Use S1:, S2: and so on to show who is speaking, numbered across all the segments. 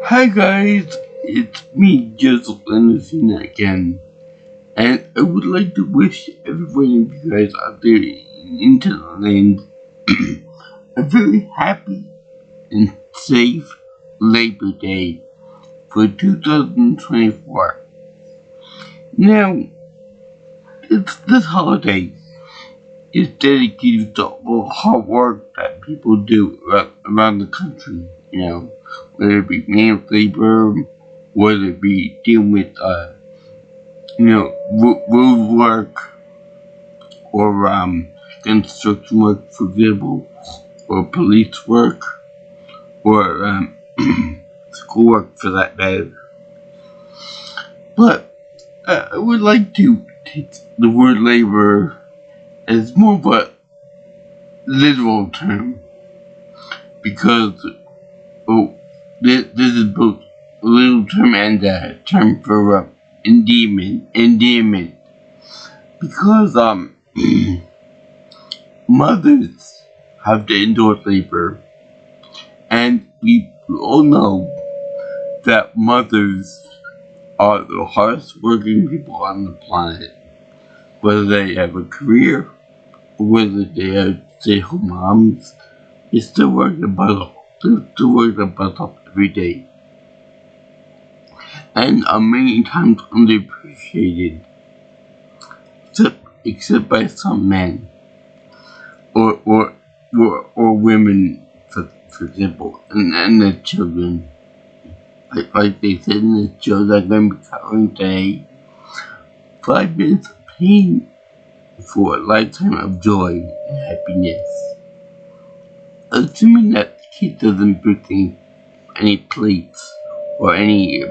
S1: Hi guys, it's me, Joseph Anderson again, and I would like to wish everyone of you guys out there in Interland a very happy and safe Labor Day for 2024. Now, this holiday is dedicated to all the hard work that people do around the country, whether it be manual labor, whether it be dealing with road work or construction work, for example, or police work or school work for that matter. But I would like to take the word labor as more of a literal term because this is both a literal term and a term for endearment because mothers have to endure labor, and we all know that mothers are the hardest working people on the planet, whether they have a career or whether they are stay-at-home moms. They still work their butt off every day, and are many times underappreciated, except by some men or women, for example, and their children. Like they said in the show that I'm going to be covering today, 5 minutes of pain for a lifetime of joy and happiness. Assuming that the kid doesn't break any plates or any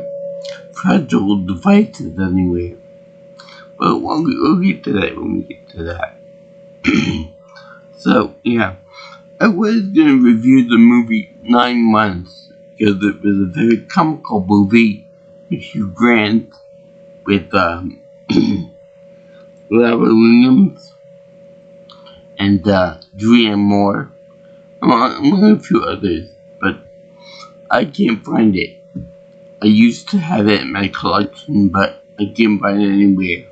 S1: fragile devices anywhere. But we'll get to that when we get to that. So, yeah. I was going to review the movie 9 Months because it was a very comical movie with Hugh Grant, with Robert Williams, and Julianne Moore, among a few others, but I can't find it. I used to have it in my collection, but I can't find it anywhere.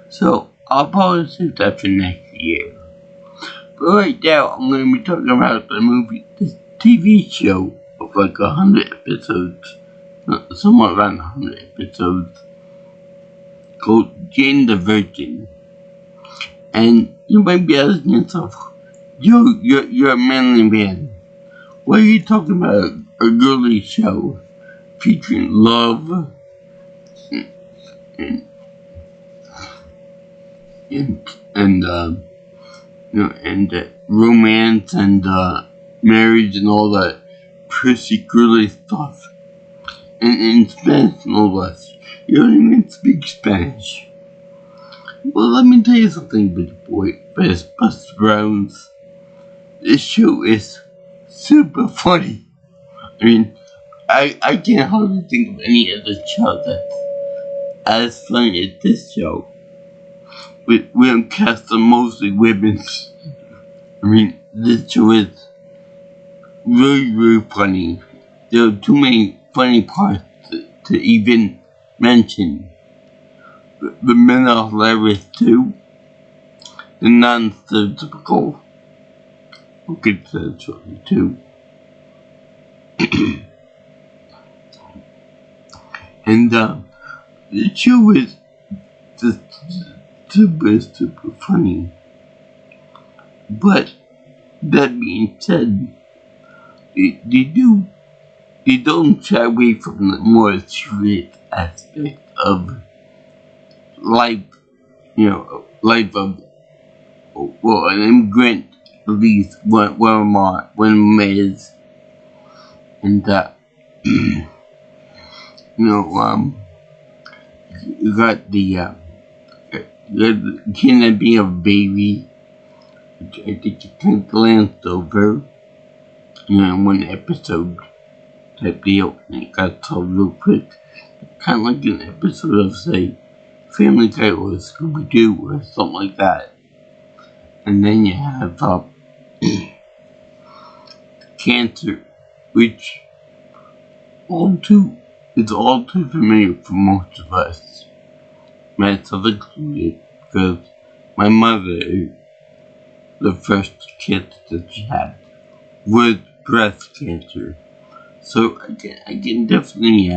S1: So I'll probably save that for next year. But right now, I'm going to be talking about this TV show of like 100 episodes, somewhere around 100 episodes, called Jane the Virgin. And you might be asking yourself, you're a manly man. Why are you talking about a girly show featuring love and romance and marriage and all that prissy girly stuff in Spanish, no less? You don't even speak Spanish. Well, let me tell you something, big boy, Buster Browns. This show is super funny. I mean, I can't hardly think of any other show that's as funny as this show. We don't cast them mostly women. I mean, this show is really funny. There are too many funny parts to even mention. The men are hilarious too. The non-stereotypical. We'll get to that shortly too. And the show is just super funny. But that being said, they don't shy away from the more serious aspect of life, life of, well, an immigrant, at least one is, and you got the kidnapping of a baby, which I think you kind of glanced over, in one episode type deal, and it got told real quick. Kind of like an episode of, say, Family Guy or Scooby-Doo or something like that. And then you have cancer, which all too, it's all too familiar for most of us, myself included, because my mother, the first cancer that she had was breast cancer. So I can definitely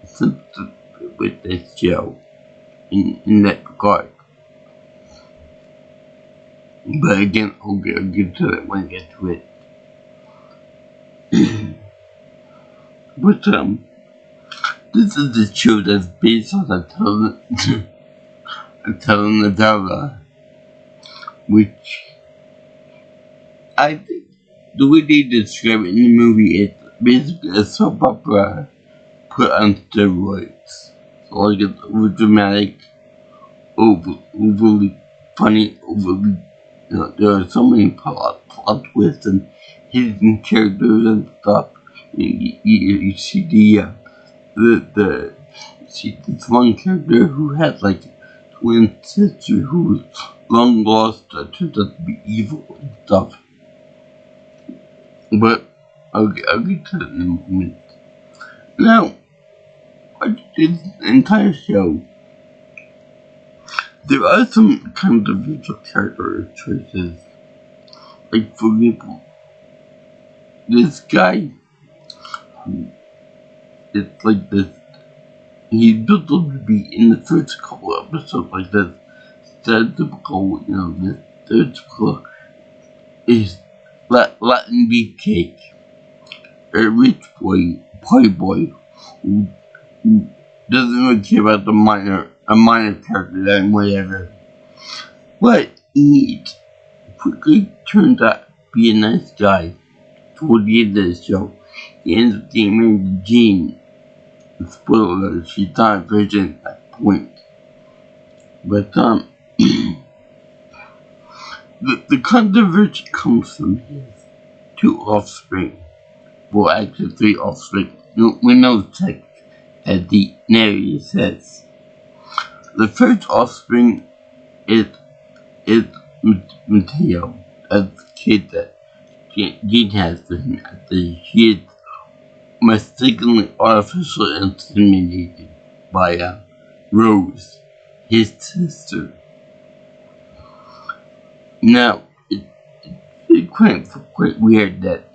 S1: sympathize with this show in that regard. But again, I'll get to it when I get to it. But this is a show that's based on a telenovela, which I think the way they describe it in the movie is basically a soap opera put on steroids. So like it's over dramatic, overly funny, overly, there are so many plot twists and hidden characters and stuff. You see the see this one character who had like a twin sister who was long lost that turned out to be evil and stuff. But I'll get to that in a moment. Now, this entire show, there are some controversial character choices. Like, for example, this guy who is like this, he built up to be in the first couple episodes like this stereotypical, this stereotypical is Latin beefcake, a rich boy, playboy, who doesn't really care about a minor character and whatever. But he quickly turns out to be a nice guy toward the end of the show. He ends up getting married to Jane. Spoiler alert, she's not a virgin at that point. But the controversy comes from his two offspring. Well, actually 3 offspring. We know the text as the narrator says. The first offspring is Mateo, that's the kid that Jane has for him after he is mistakenly artificially inseminated by Rose, his sister. Now, it's quite weird that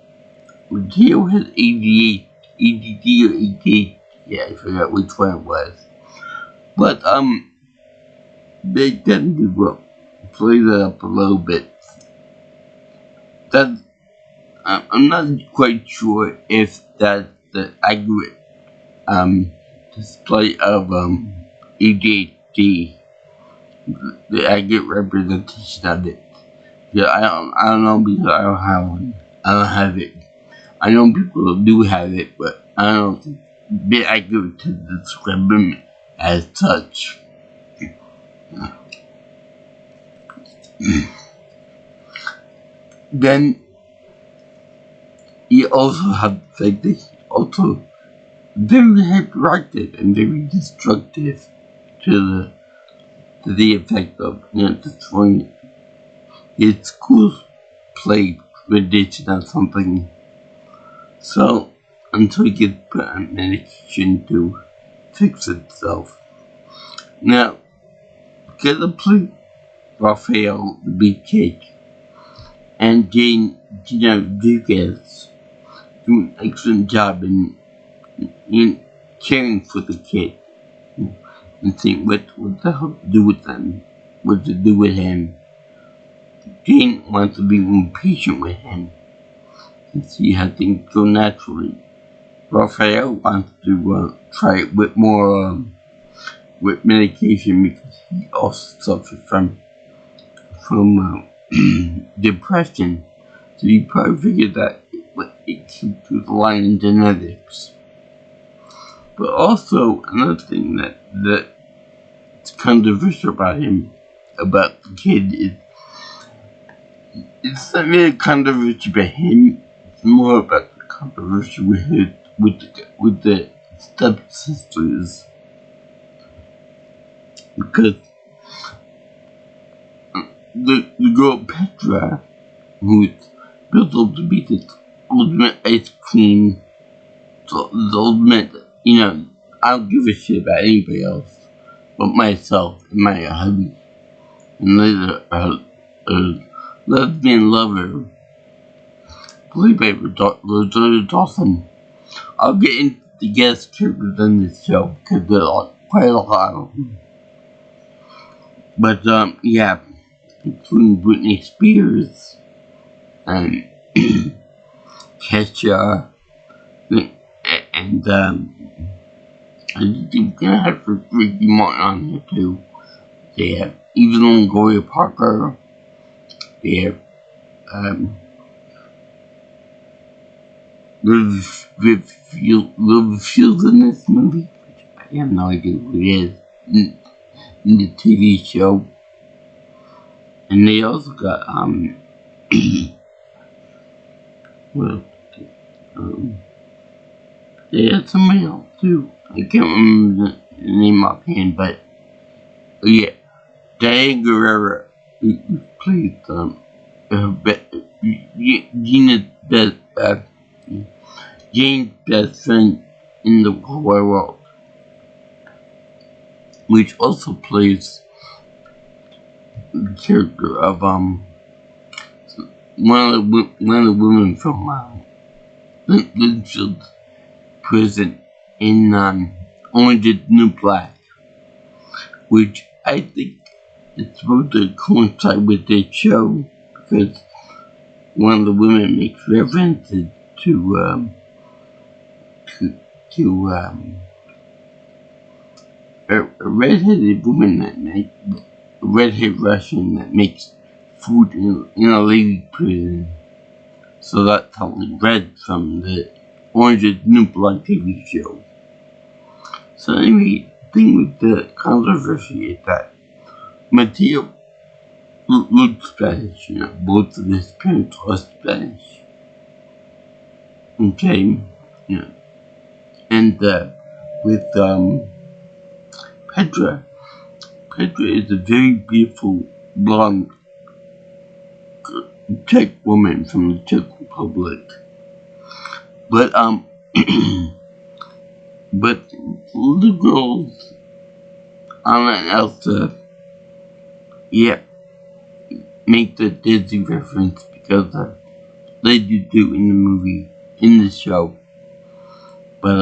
S1: Mateo has ADD or ADHD, I forgot which one it was. But, they tend to play that up a little bit. I'm not quite sure if that's the accurate, display of, ADHD, the accurate representation of it. Yeah, I don't know because I don't have one. I don't have it. I know people do have it, but I don't think they're accurate to describe them as such. Then you also have the fact that he's also very hyperactive and very destructive to the effect of destroying his school's play tradition or something. So until he gets put on medication to fix itself. Now, Caleb played Raphael the Beefcake and Jane Dugas do an excellent job in caring for the kid and seeing what the hell to do with them, what to do with him. Jane wants to be more patient with him and see how things go naturally. Raphael wants to try it with more with medication because he also suffers from depression. So you probably figured that it keeps with the line in genetics. But also another thing that's controversial about him, about the kid, is it's not really controversy about him. It's more about the controversy with the stepsisters, because the girl Petra, who's built up to be this ultimate ice cream So they'll admit that, I don't give a shit about anybody else but myself and my hubby. And later, lesbian lover, played by Rosario Dawson. I'll get into the guest characters in this show because there are quite a lot of them. But, yeah, including Britney Spears and Kesha, and, I think we're gonna have Ricky Martin on here too. They have even Longoria Parker. They have, Liv Fields in this movie. I have no idea who he is in the TV show. And they also got, well, they had somebody else too. I can't remember the name offhand, but yeah, Diane Guerrero who plays Jane's best friend in the whole world, which also plays the character of one of the women from Linfield's prison in Orange is the New Black, which I think it's supposed to coincide with this show because one of the women makes references to a redheaded woman a redheaded Russian that makes food in a lady prison. So that's how we read from the Orange is the New Black TV show. So anyway, the thing with the controversy is that Mateo looks Spanish, both of his parents are Spanish. Okay, and with Petra is a very beautiful blonde Czech woman from the Czech Republic. But but the girls, Anna and Elsa, make the Disney reference because they do in the movie, in the show. But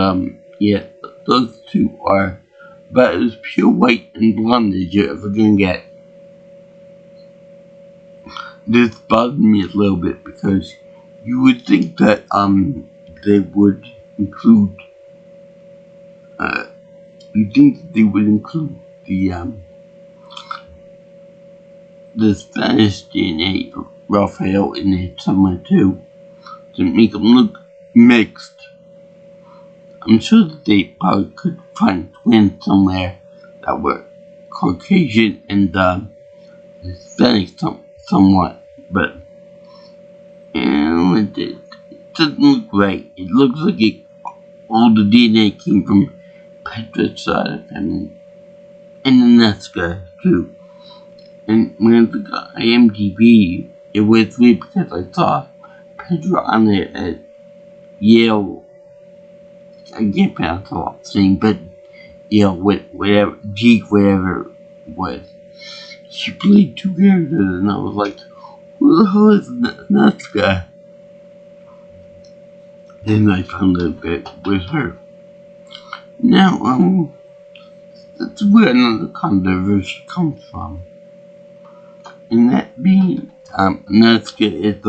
S1: those two are about as pure white and blonde as you're ever gonna get. This bothered me a little bit because you would think that they would include the Spanish DNA of Raphael in it somewhere too, to make them look mixed. I'm sure that they probably could find twins somewhere that were Caucasian and Hispanic somewhat, but it doesn't look right. It looks like all the DNA came from Petra's side of the family, and the Nesca too. And when I looked at IMDb, it was weird because I saw Petra on it at Yale. I can't pronounce the whole thing, but whatever whatever it was. She played two characters, and I was like, who the hell is Nesca? Then I found out that it was her. Now, that's where another controversy comes from. And that being, Nesca is,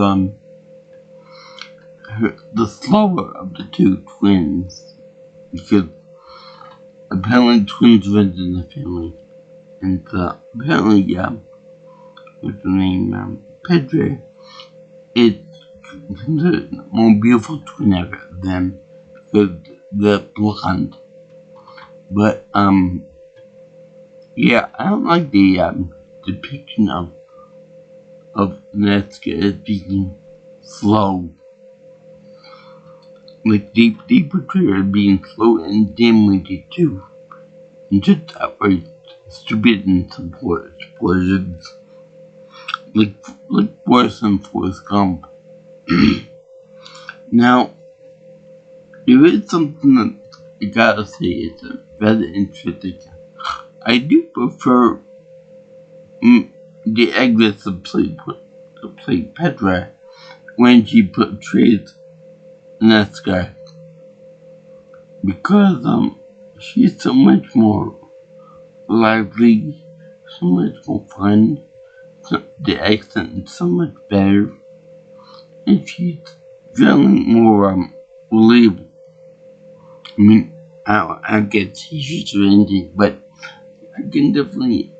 S1: the slower of the two twins. Because apparently twins lived in the family. And, apparently, what's her name, Petra is the more beautiful twin ever than the blonde. But, I don't like the, depiction of Nesca as being slow. Like, they portray her being slow and dim-witted too. And just outright stupid and explosions. Like worse than Forrest Gump. Now, there is something that I gotta say is rather interesting. I do prefer the actress to play Petra when she portrays Nesca because she's so much more lively, so much more fun. The accent is so much better, and she's feeling more believable. I mean, I get she's ranging, but I can definitely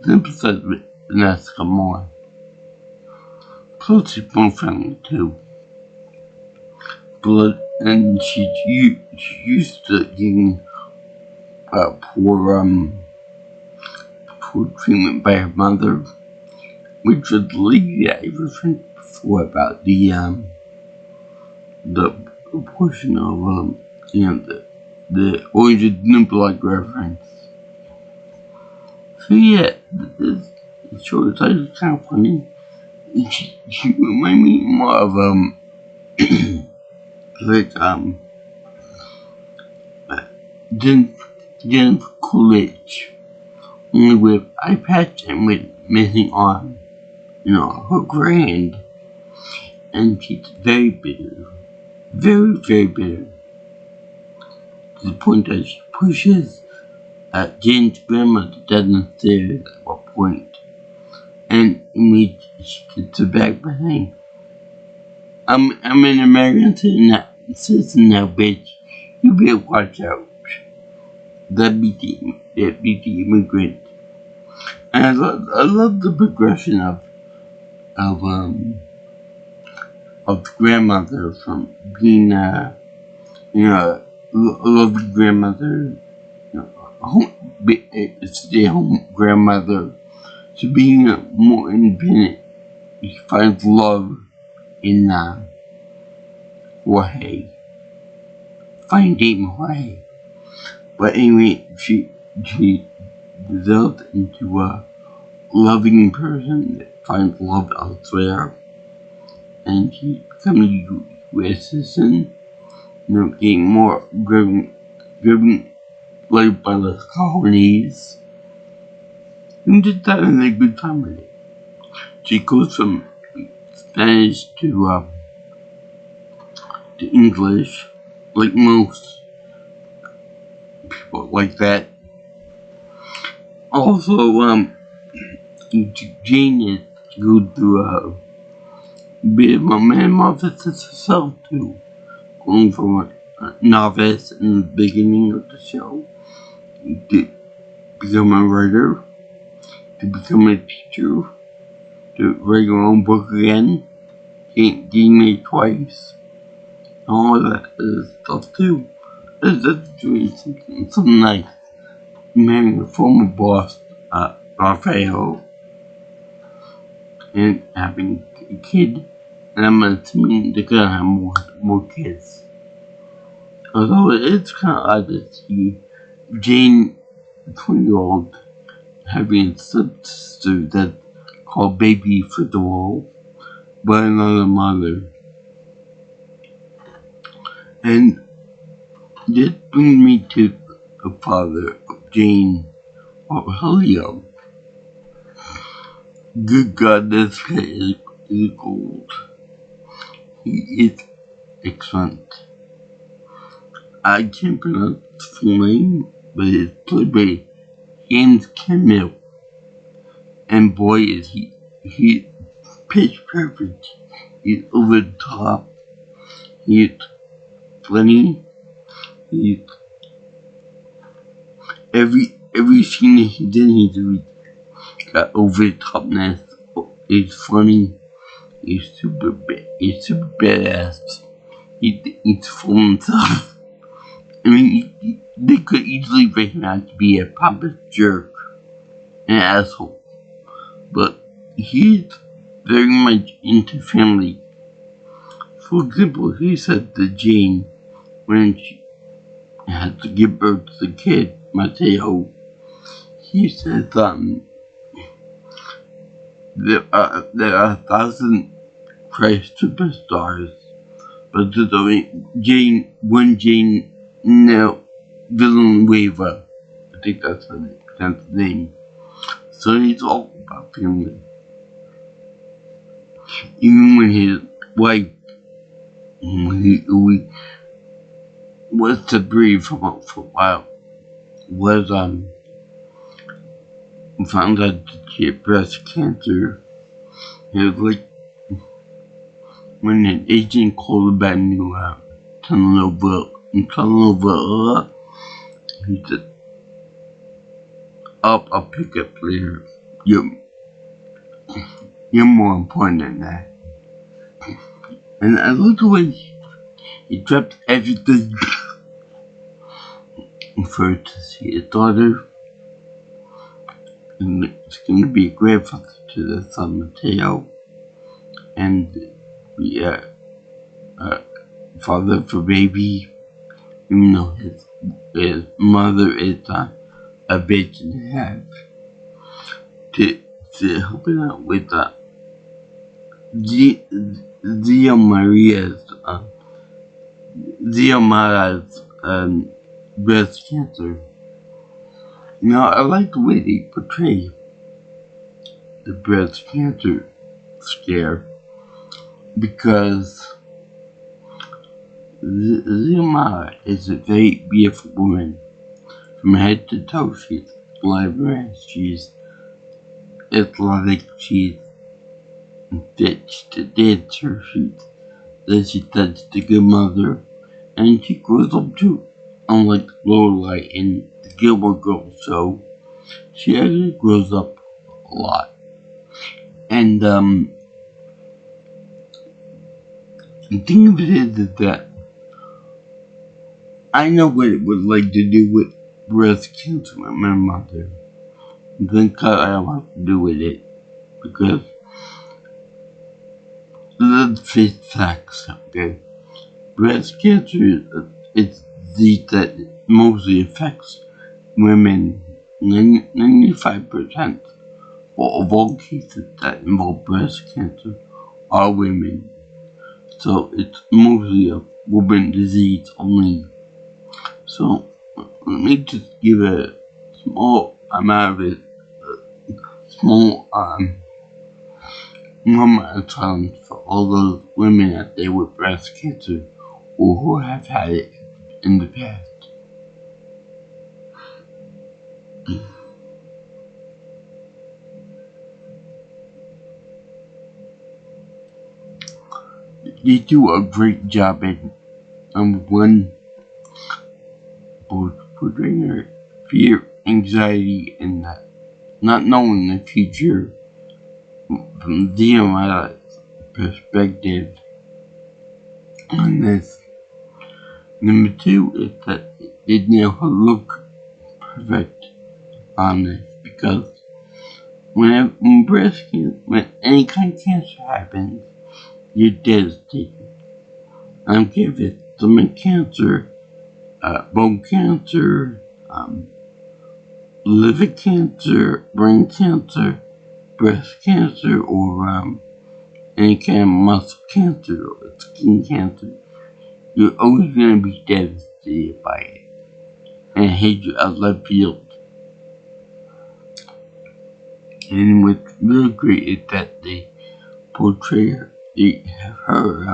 S1: sympathize with Nesca more. Plus, she's more friendly too. But and she's used to getting poor treatment by her mother, which was the lady that I referred before about the portion of the Orange is the New Black reference. So yeah, this short title is kind of funny. She remind me more of like Jennifer Coolidge, only with eye patch and with missing arm. Her grand, and she's very bitter, very bitter. To the point that she pushes Jane's grandmother down the stairs at one point, and immediately she gets her back by saying, I'm an American citizen now, bitch. You better watch out. That be the immigrant. And I love the progression of the grandmother from being a lovely grandmother, stay-home grandmother, to being a more independent. She finds love in Jorge. Finding Jorge. But anyway, she developed into a loving person that finds love elsewhere, and she becomes a U.S. citizen, getting more driven life by the colonies, and just having a good time with it. She goes from Spanish to English, like most people like that. Also, Jane is going through a bit of a metamorphosis herself too, going from a novice in the beginning of the show to become a writer, to become a teacher, to write your own book again, getting made twice, all of that stuff too. That's really something nice. Marrying a former boss, Rafael, and having a kid, and I'm assuming they're gonna have more kids. Although it's kind of odd to see Jane, the 20-year-old, having a sister that's called Baby Football by another mother. And this brings me to the father of Jane, Aurelio. Good God, this guy is gold. He is excellent. I can't pronounce his full name, but it's played by James Camille. And boy, is he pitch perfect. He's over the top. He's funny. He's every scene that he did, he's got over the topness. He's funny. He's super badass. He's full himself. I mean, they could easily make him out to be a pompous jerk, an asshole, but he's very much into family. For example, he said to Jane when she had to give birth to the kid, Mateo, he said there are 1,000 Christ Superstars. But there's only Jane, no, Villanueva. I think that's the name. So he's all about family. Even when his wife, he was separated from him for a while, was found out that she had breast cancer. It was like when an agent called about new telenovela, he said, I'll pick up later. You're more important than that. And I love the way he dropped everything for to see his daughter. And it's going to be a grandfather to the son Mateo. And be a father for baby. Even though his mother is a bitch and a half. To help him out with Zia Mara's breast cancer. Now, I like the way they portray the breast cancer scare because Zia Mara is a very beautiful woman. From head to toe, she's glamorous, she's athletic, she's fit to dancer, she's the good mother, and she grows up too. Unlike Lorelai in the Gilmore Girls show, she actually grows up a lot. And the thing of it is that I know what it would like to do with breast cancer with my mother. Then I don't have to do with it because let's face facts, okay? Breast cancer is disease that mostly affects women. 95% of all cases that involve breast cancer are women. So it's mostly a woman disease only. So let me just give a small amount of it, small moment of time for all those women out there with breast cancer or who have had it in the past. They do a great job at one portraying her fear, anxiety, and not knowing the future from Diamala's perspective on this. Number 2 is that they never look perfect on this because when any kind of cancer happens, you're devastated. I don't care if it's stomach cancer, bone cancer, liver cancer, brain cancer, breast cancer, or any kind of muscle cancer or skin cancer. You're always going to be devastated by it and hate you out left field. And what's really great is that they portray her, they have her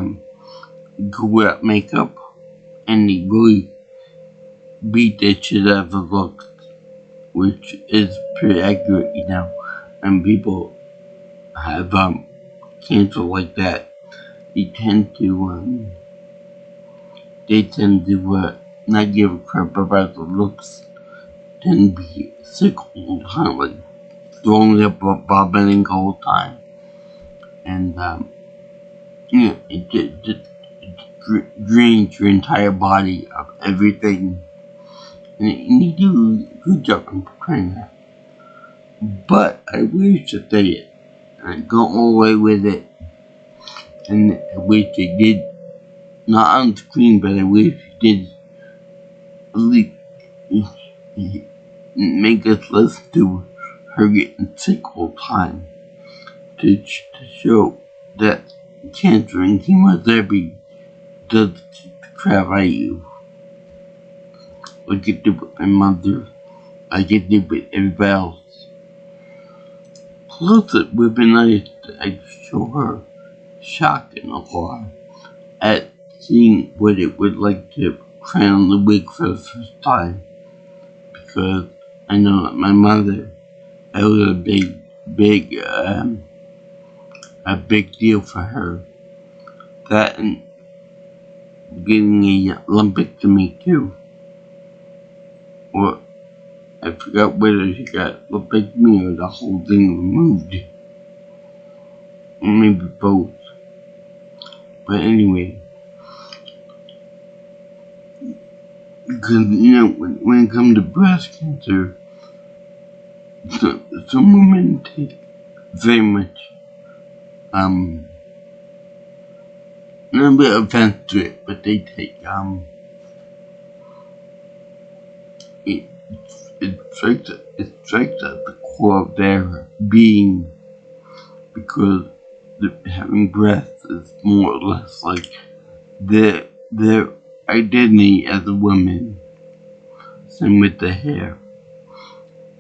S1: go without makeup, and they really beat that shit out of the look, which is pretty accurate, and people have cancer like that. They tend to not give a crap about the looks, tend to be sick all the time, like throwing up, vomiting all the time, and it drains your entire body of everything, and you do a good job in portraying that. But I wish that they go all the way with it, and I wish they did, not on screen, but I wish they did at least make us listen to her getting sick all the time to show that cancer and chemotherapy does the crap out of you. Like it did with my mother, like it did with everybody else. Plus, it would be nice to show her shock and awe at seeing what it would like to crown the wig for the first time. Because I know that my mother, it was a big deal for her. That and getting a lumpectomy too. Or I forgot whether she got lumpectomy or the whole thing removed. Maybe both. But anyway, because when it comes to breast cancer, some women take very much not a bit offense to it, but they take it strikes at the core of their being, because having breasts is more or less like their identity as a woman. Same with the hair.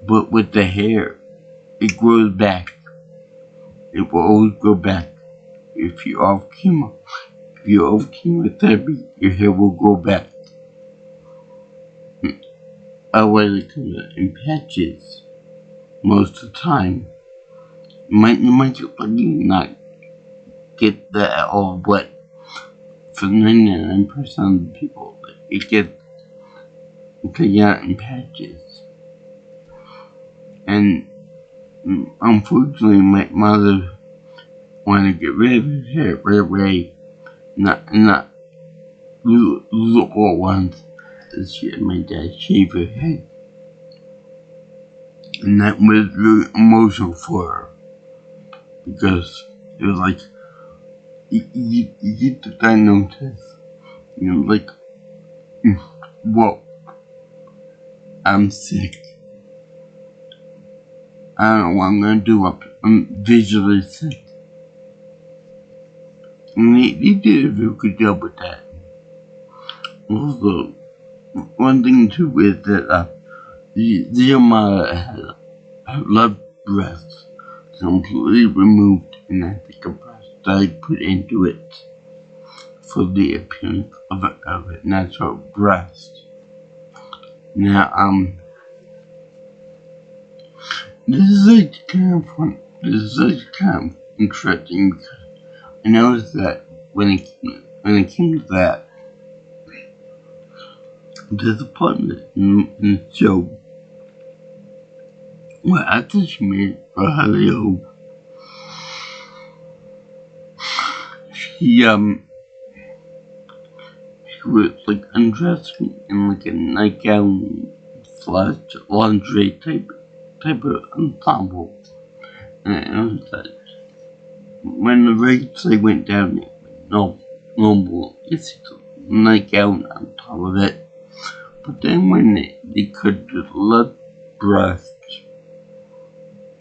S1: But with the hair, it grows back. It will always grow back. If you're off chemotherapy, your hair will grow back. Otherwise, it comes in patches most of the time. You might not get that at all, but for 99% of the people, it gets taken out in patches. And unfortunately, my mother wanted to get rid of her hair right away, not lose it all at once. She had my dad shave her head. And that was really emotional for her, because it was like, you get the diagnosis, like, whoa, I'm sick. I don't know what I'm gonna do. I'm visually sick. And they did a very good job with that. Also, one thing too is that the mother had her left breast completely removed, and I think a breast I put into it for the appearance of a natural breast. Now, this is kind of fun. This is kind of interesting, because I noticed that when it came to that, there's a part in the show where after she made Rogelio, she would like undress me in like a nightgown / laundry type of ensemble. And it was like, when the rates they went down, it was normal. It's a nightgown on top of it. But then when they cut the left breast,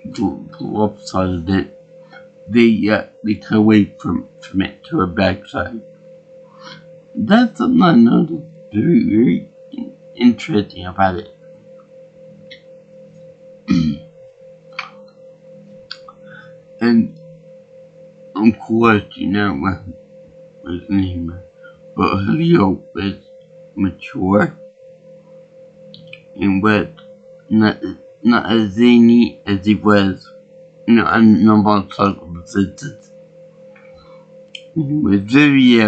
S1: the left side of it, they cut away from it to her backside. That's something I noticed very, very interesting about it. And of course, what's his name? But Leo was mature and was not as zany as he was, on normal circumstances. He was very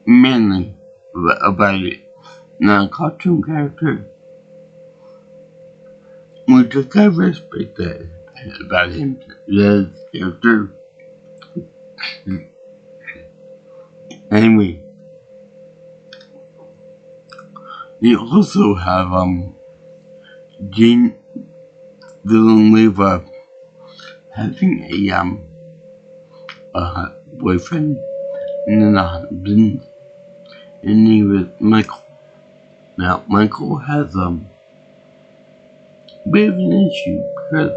S1: manly about it, not a cartoon character. Which I kind of respect that about him, as a character. Anyway, they also have Jane Villanueva having a boyfriend and then a husband, and he was Michael. Now Michael has bit of an issue, because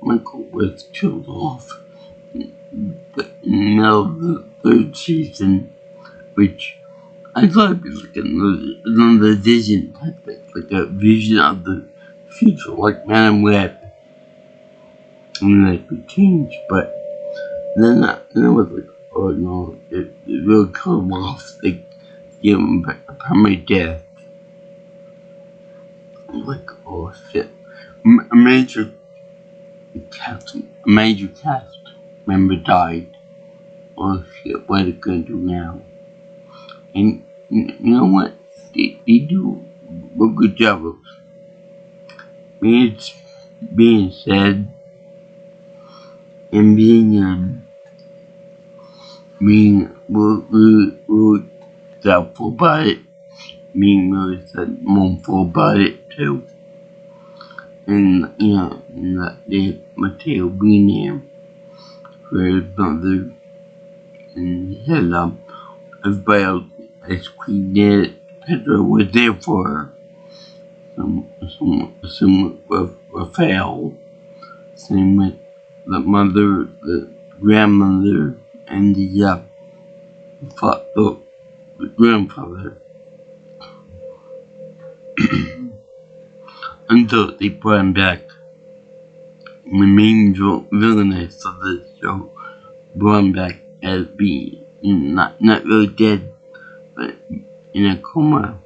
S1: Michael was killed off in the third season, which I thought it'd be like another vision type thing, like a vision of the future, like Madam Web, and that could change. But then I was like, oh no, it really cut him off. They give him a permanent death. I'm like, oh shit. A major cast member died. Oh shit, what are they gonna do now? And you know what? They do a good job of being sad and being really doubtful about it, being really mournful about it too. And that Mateo being there for his mother, and he had everybody else as Queen did. Pedro was there for her. Some with Rafael. Same with the mother, the grandmother, and the grandfather. Until they brought him back. The main villainess of the show brought him back as being not really dead, but in a coma,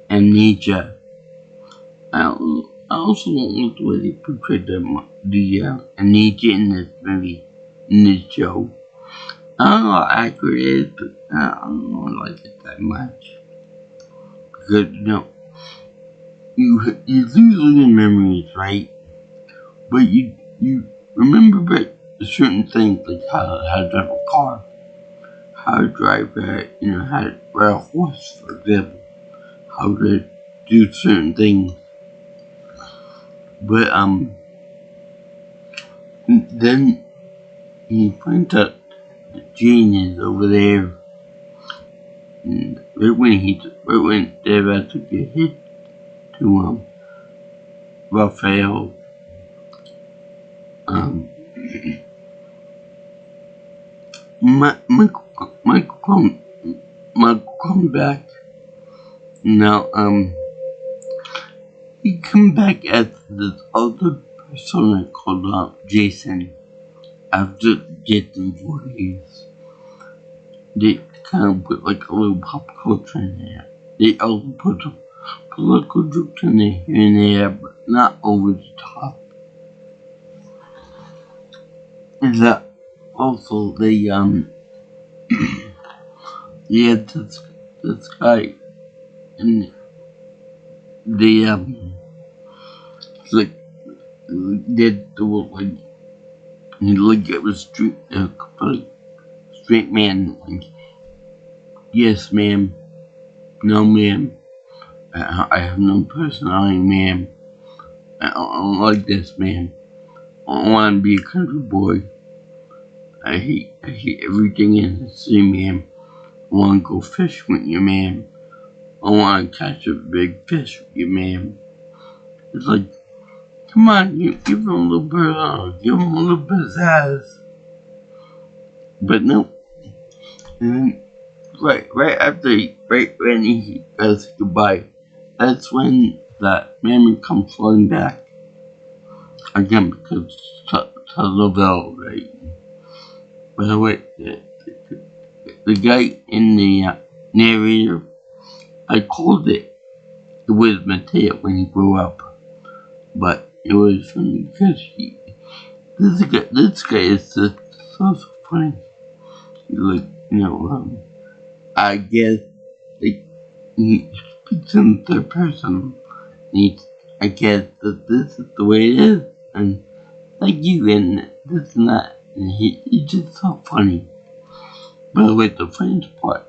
S1: amnesia. I also don't like the way they portrayed the amnesia in this movie, in this show. I don't know how accurate it is, but I don't like it that much. Because, you lose your memories, right? But you remember back certain things, like how to drive a car, how to drive how to ride a horse, for example, how to do certain things. But then he finds out the gene is over there, and right when they're about to get hit to Raphael, Michael comes back. Now he come back as this other persona called Jason. After Jason's 40s, they kind of put like a little pop culture in there. They also put some political jokes in there here and there, but not over the top. And that also they had this guy, and they like did the like he looked at the straight man, like, yes ma'am, no ma'am, I have no personality ma'am, I don't like this ma'am, I don't want to be a country boy, I hate everything in the sea ma'am, I want to go fish with you ma'am, I want to catch a big fish with you ma'am. It's like, come on, give him a little bit, give him a little pizzazz. But no. And then, right when he says goodbye, that's when that memory comes flowing back. Again, because to Lavelle, right? By the way, the guy in the narrator, I called it was Mateo when he grew up. But it was funny because this guy is just so funny. Like, I guess like he speaks in third person. I guess that this is the way it is, and like you and this and that. And he's just so funny. But with the funniest part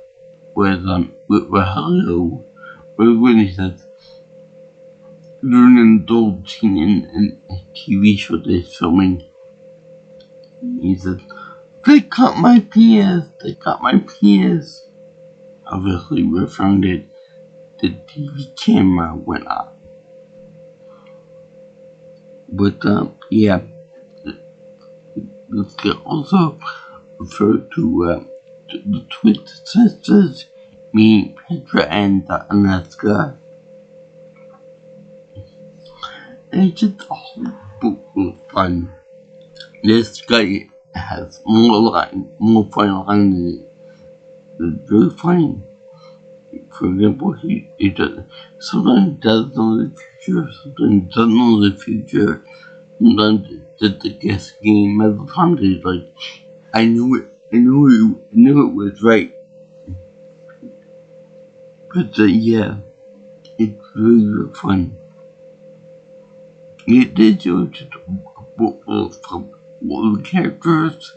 S1: was with Hello, when he says, you're an adult teen in a TV show they're filming. He said, they cut my penis, Obviously referring to the TV camera went off. But yeah, this can also refer to the twin sisters, meaning Petra and Alaska. And it's just all fun. This guy has more fun lines. It's very funny. For example, he does, sometimes does know the future, sometimes doesn't know the future. Sometimes it's a guess game. Other times he's like, I knew it was right. But yeah, it's really fun. It did you just from all the characters.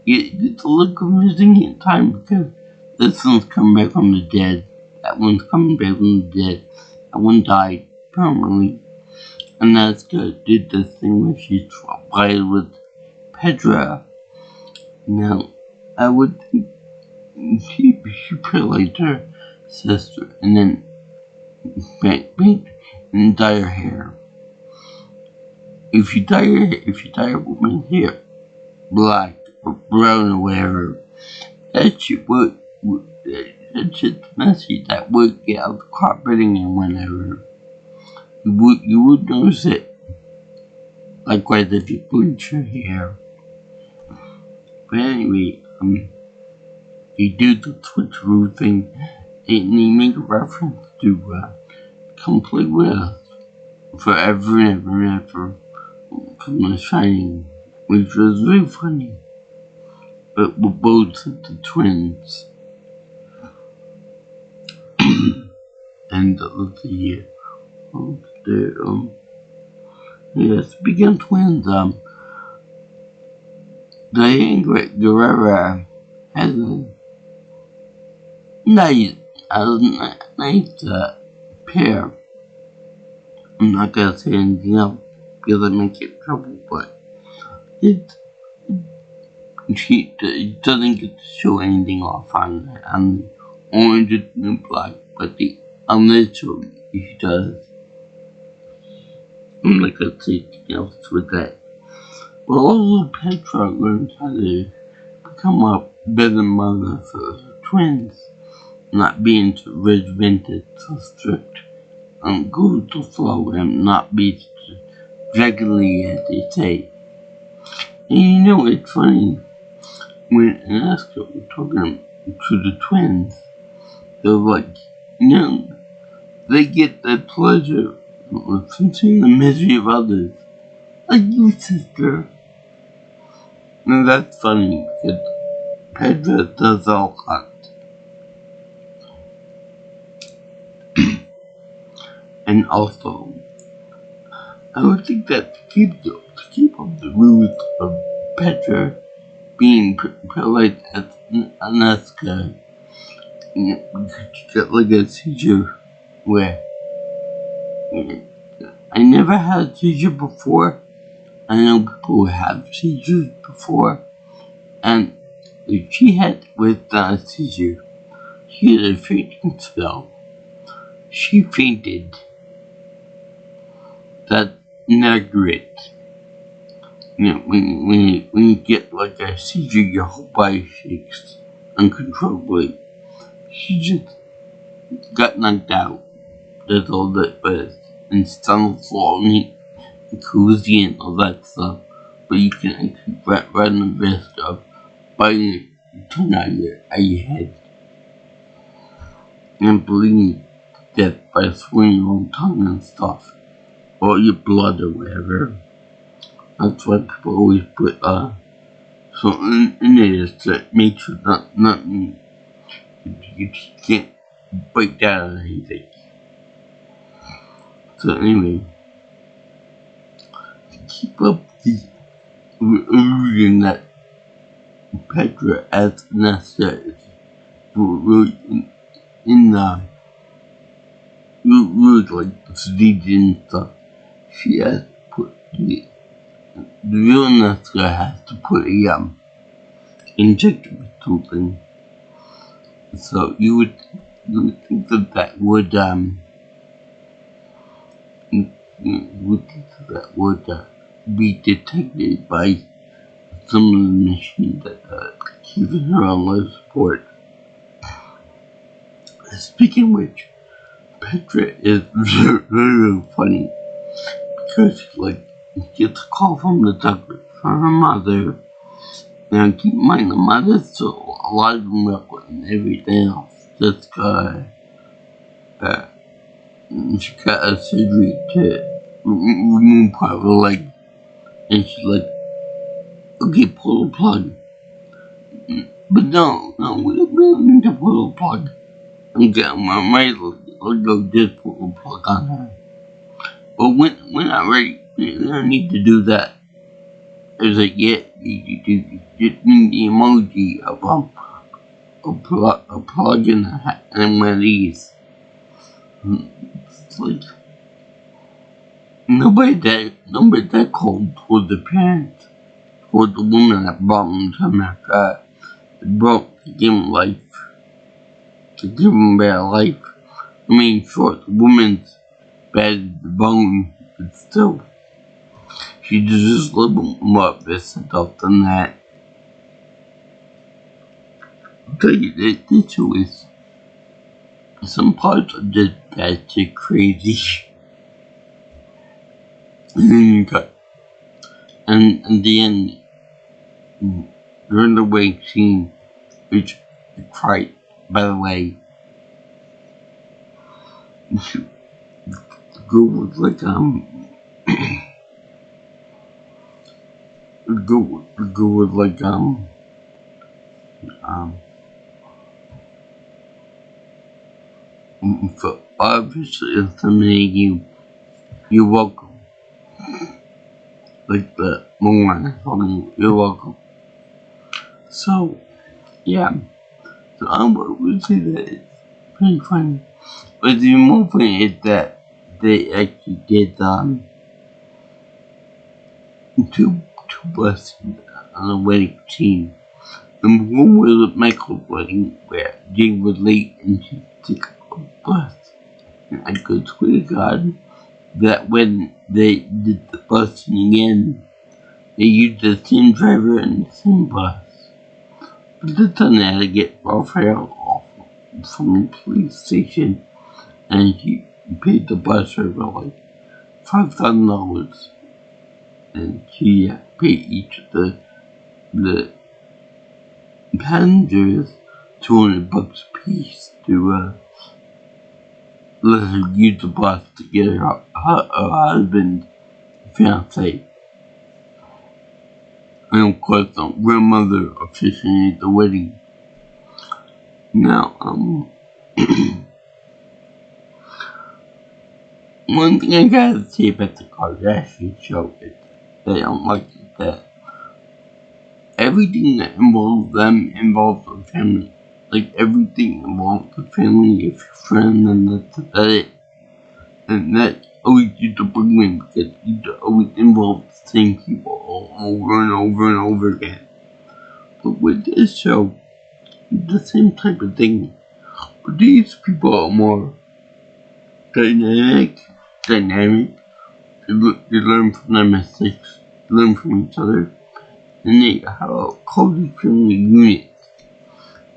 S1: You get to look amazing in time because this one's coming back from the dead. That one's coming back from the dead. That one died permanently. And Nazca did this thing where she tried with Petra. Now, I would think she played her sister and then paint and dye her hair. If you dye a woman's hair black or brown or whatever, that shit that shit's messy. That would get out the carpeting and whatever. You would notice it. Likewise if you bleach your hair. But anyway, you do the switcheroo thing and you make a reference to come play with us forever and ever and ever from The Shining, which was very funny. But we're both the twins. And let's see here. Yeah, speaking of twins, Diane Guerrera has a nice pair. I'm not gonna say anything else because I might get in trouble, but she doesn't get to show anything off on Orange and Black, but on this show she does. I'm not gonna say anything else with that. But also Petra learns how to become a better mother for her twins, not being so regimented, so strict, go with the flow and not be regularly as they say. And you know, it's funny, when Alaska was talking to the twins, they're like, they get the pleasure from seeing the misery of others. Like you, sister. And that's funny, because Petra does all that. And also, I would think that to keep up the rules of Petra being polite as Alaska, you got like a seizure where I never had a seizure before. I know people who have seizures before, and she had with a seizure, she had a fainting spell. She fainted. That's not great. When you get like a seizure, your whole body shakes uncontrollably. She just got knocked out. That's all that was. And it's on the floor and cozy and all that stuff. But you can actually run the risk of biting your tongue out of your head. And bleeding to death by swinging your own tongue and stuff. Or your blood or whatever. That's why people always put something in there that makes sure nothing you can't bite down on anything. So anyway, to keep up the illusion that Petra as necessary in the like the sedation and stuff, she has to put the real Nazca has to put a injector with something. So you would think that would that would be detected by some of the machines that keeping her on life support. Speaking of which, Petra is very funny because she gets a call from the doctor from her mother. Now keep in mind the mother's still alive and well and everything else. Just uh, she got a surgery to remove part of her leg, and she's like, okay, pull the plug. But no, we don't need to pull the plug. I'm ready to go just pull the plug on her. But we're not ready. We don't need to do that. It's like, yeah, you just need the emoji of a plug in a hat and one of these. It's like, nobody that cold towards the parents, towards the woman that brought them to America, to give them life, to give them a better life. I mean, sure, the woman's bad as the bone, but still, she deserves a little bit more of this stuff than that. I'll tell you, this show is, some parts are just batshit crazy. And then you got, and at the end, during the wake scene, which I cried, by the way, the girl was like, the girl was like, for obviously inseminating you, you're welcome. Like the Moana song, you're welcome. So, yeah. So I would say that it's pretty funny. But the more funny is that they actually did two blessings on the wedding scene. Number one was at Michael's wedding where Jane was late and she took a bus. And I could swear to God that when they did the busing again, they used the same driver and the same bus. But this time they had to get Raphael off from the police station and he paid the bus driver like $5,000. And she paid each of the passengers $200 a piece to let her use the bus to get her husband, fiance, and of course the grandmother officiated at the wedding. Now, one thing I gotta say about the Kardashian show is that I don't like it that everything that involves them involves the family. Like everything involves the family, if you're friend, and that's about it. And that always used to bring me because you always involve the same people over and over and over again. But with this show, it's the same type of thing. But these people are more dynamic. They learn from their mistakes, learn from each other, and they have a cozy family unit.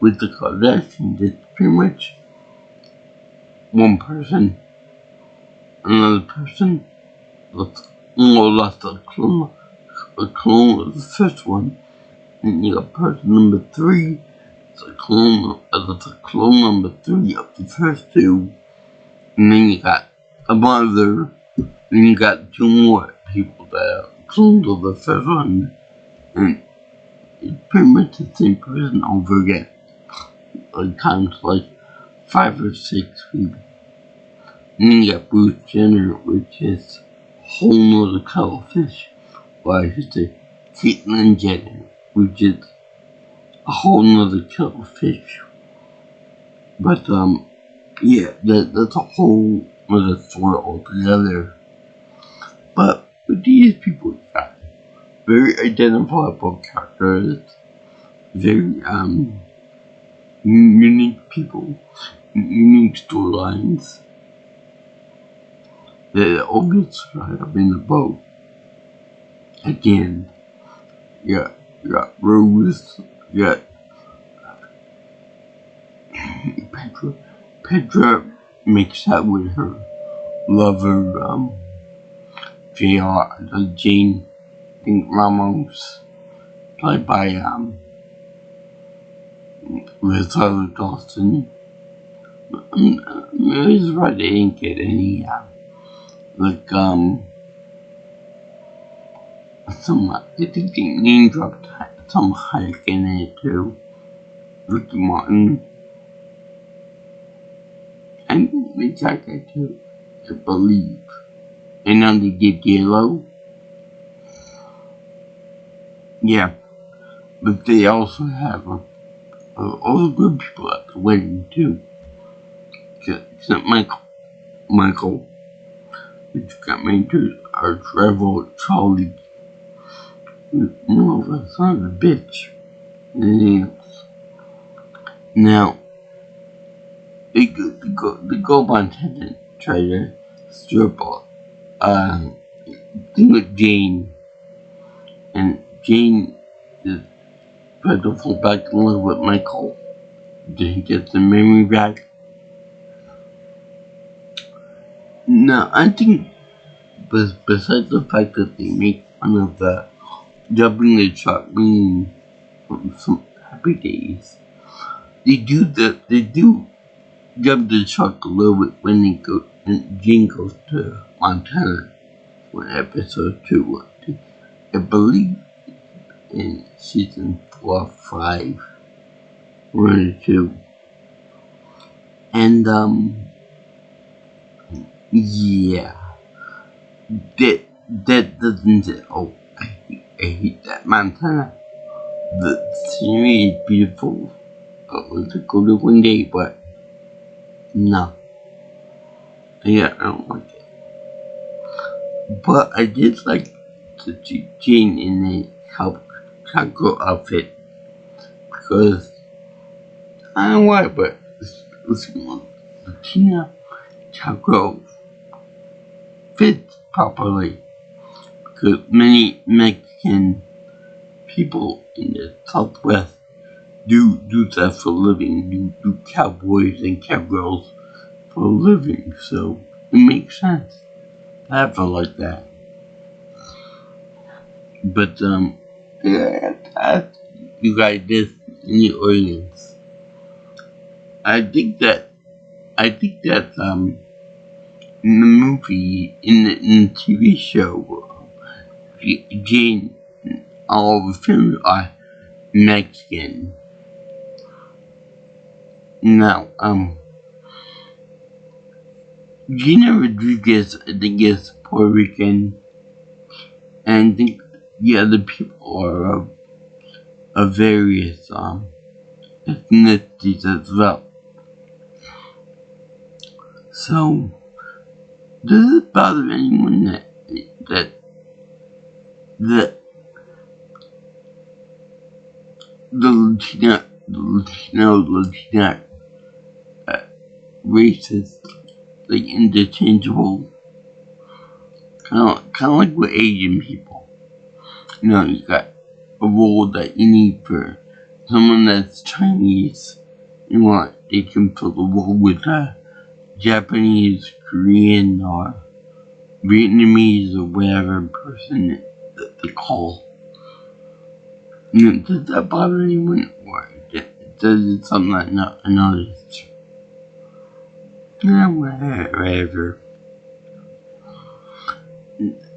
S1: With the Kardashians, it's pretty much one person, another person, that's a clone of the first one, and you got person number 3, that's a clone number 3 of the first 2, and then you got a mother, and you got 2 more people that are clones of the first one, and it's pretty much the same person over again. Like times like 5 or 6 people. And then you got Bruce Jenner, which is a whole nother kettle of fish. Well, I should say Caitlyn Jenner, which is a whole nother kettle of fish. But yeah, that's a whole other story altogether. But with these people, got very identifiable characters, very unique people, unique storylines. They all get straight up in the boat. Again, you got Rose, you got Petra. Petra makes out with her lover, Jane, I think Ramos, played by, Rosario Dawson. It's right, they didn't get any, I think they name dropped some Hayek in it too. Ricky Martin. And the jacket too, I believe. And then they did Yellow. Yeah. But they also have all the good people at the wedding too. Except Michael, which got me to our Trevor Charlie. More of a son of a bitch than anything else. Now, the gold attendant tried to strip off thing with Jane, and Jane is tried to fall back in love with Michael. Did he get the memory back? No, I think, besides the fact that they make fun of the jumping the truck being from some Happy Days, they do jump the truck a little bit when Jane goes to Montana for episode 2, I believe, in season 4 or 5, 1 or 2. And, yeah, that doesn't say, oh, I hate that Montana. The scenery is beautiful. I want to go to one day, but no. Yeah, I don't like it. But I did like to see Jane in a cowgirl outfit, because I don't know why, but Latina cowgirl fits properly, because many Mexican people in the Southwest do that for a living, do cowboys and cowgirls for a living, so it makes sense to have it like that. But, yeah, you guys this in the audience. I think that, in the movie, in the TV show, Jane, all the films are Mexican. Now, Gina Rodriguez, I think, is Puerto Rican, and I think the other people are of various ethnicities as well. So, does it bother anyone that the Latina race is like interchangeable? Kind of like with Asian people. You know, you got a role that you need for someone that's Chinese. You want, they can fill the role with Japanese, Korean, or Vietnamese, or whatever person that they call. You know, does that bother anyone? Or does it something I noticed? Yeah, whatever.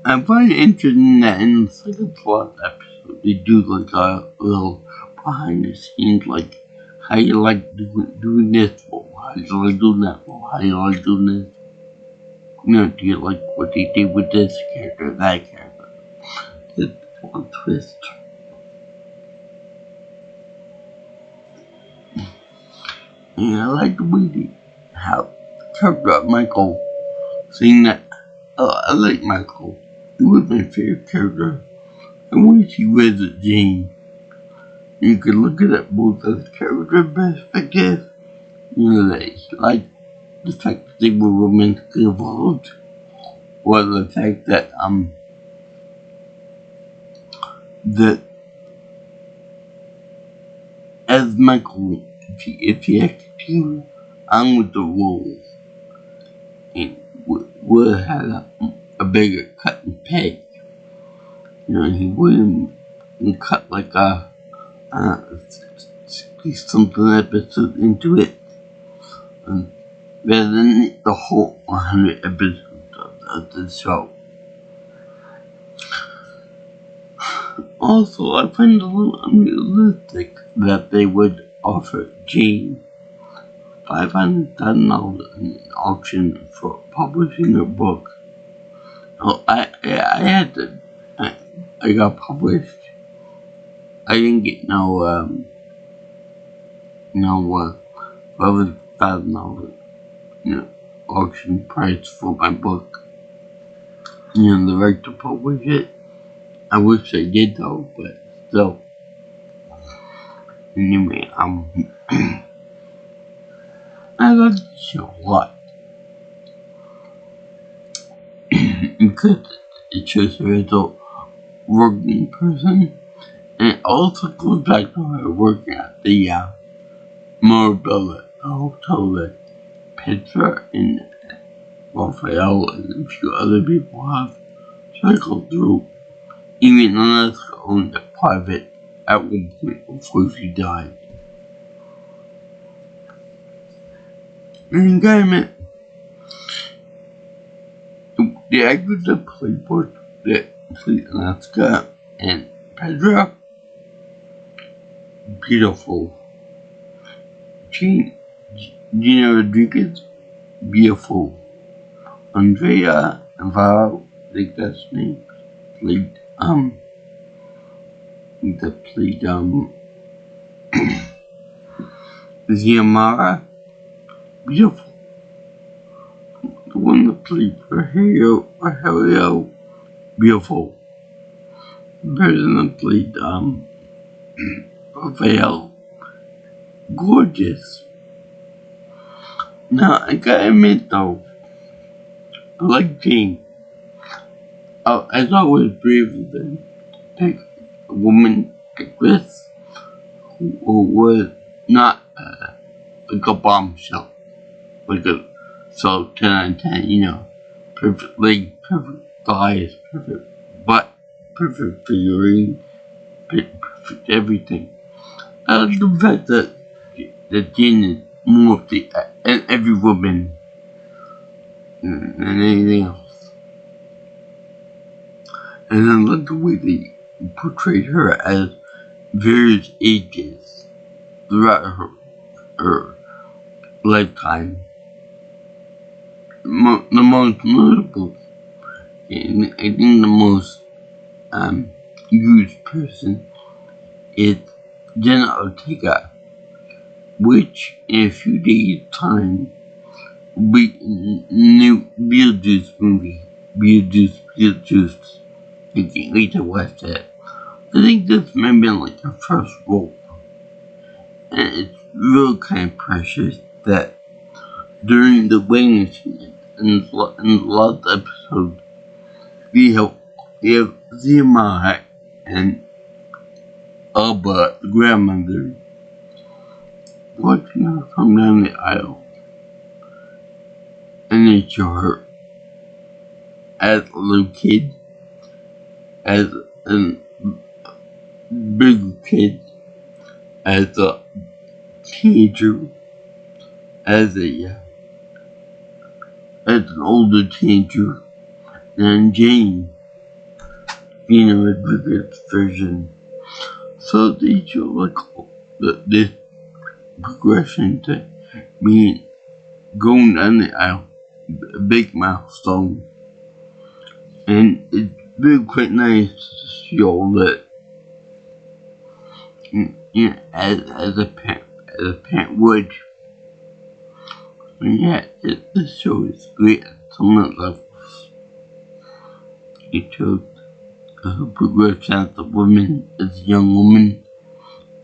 S1: I find it interesting that in the second plot episode, they do like a little behind the scenes, like how you like doing this for, how you like doing that for, how you like doing this. You know, do you like what they did with this character, that character? It's a twist. And I like the way how character of Michael, saying that, I like Michael. He was my favorite character. And when she visits Jane, you can look at it both as character perspective, you know, that he liked the fact that they were romantically involved, was the fact that that as Michael, if he executed on with the role, and would have had a bigger cut and pay. He wouldn't cut like a something episode into it, rather than the whole 100 episodes of the show. Also, I find it a little unrealistic that they would offer Jane $500,000 in an auction for publishing her book. I got published. I didn't get $11,000 auction price for my book. The right to publish it. I wish I did though, but still. Anyway, I love the show a lot. Because it shows her as a working person, and it also goes back to her working at the Marabella hotel that Petra and Raphael and a few other people have cycled through. Even Alaska owned it private at one point before she died. And you gotta admit, the actors that played both Alaska and Petra, beautiful. Gina Rodriguez, beautiful. Andrea Navarro, I think that's her name, played Xiomara, beautiful. The one that played Rogelio, beautiful. The person that played Raphael, gorgeous. Now, I gotta admit though, I like Jane. I thought it was brave of them to pick a woman like this who was not like a bombshell, like a 10 out of 10, perfect leg, perfect thighs, perfect butt, perfect figurine, perfect everything. I like the fact that Jane is more of the every woman than anything else. And I love the way they portrayed her as various ages throughout her lifetime. The most notable, and I think the most used person is Jenna Ortega, which in a few days' time will be in the new Beetlejuice movie. Beetlejuice. I can't wait to watch that. I think this may have been like her first role. And it's really kind of precious that during the wedding scene in the last episode, we have Zima and Alba, the grandmother, watching her come down the aisle. And they show her as a little kid, as a big kid, as a teenager, as an older teenager, and Jane being a Rodriguez version. So they show like this progression to being going down the aisle, a big milestone. And it's been quite nice to see all that. As a parent would. And yeah, this show is great at some levels. It shows her progression as a woman, as a young woman,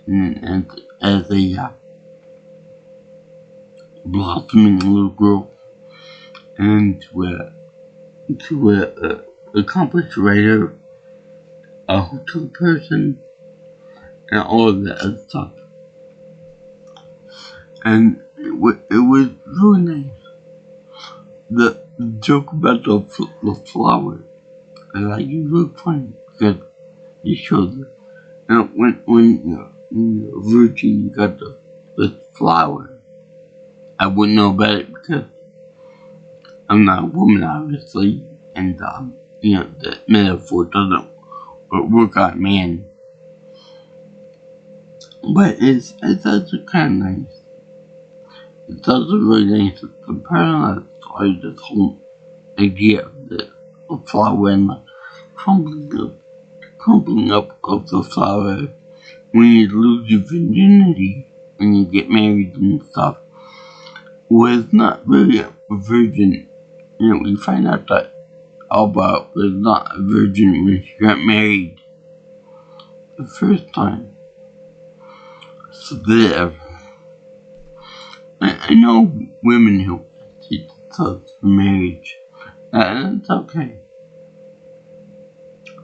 S1: and as a blossoming little girl, and to a accomplished writer, a hotel person, and all of that other stuff. And it was really nice. The joke about the flower, and like it was really funny because it showed that when you're a virgin, you got the flower. I wouldn't know about it because I'm not a woman, obviously, and the metaphor doesn't work on man. But it's also kind of nice. It's also really nice that the person that started this whole idea of the flower and the crumpling up of the flower when you lose your virginity, when you get married and stuff, was not really a virgin. We find out that Alba was not a virgin when she got married the first time. So there. I know women who cheat themselves for marriage, and it's okay.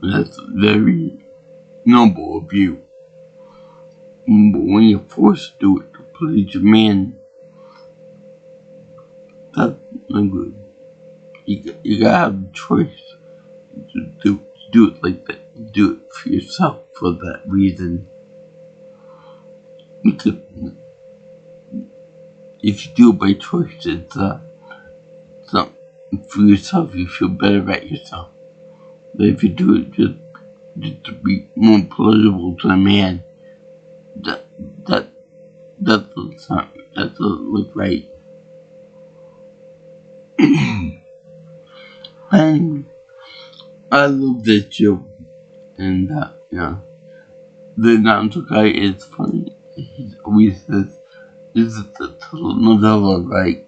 S1: That's very noble of you. But when you're forced to do it to please a man, that's not good. You gotta have the choice to do it like that. Do it for yourself for that reason. Because if you do it by choice, it's something for yourself. You feel better about yourself. But if you do it just to be more palatable to a man, that doesn't look right. And I love this show, and the Naruto guy is funny. He always says, "This is the total novella, right?"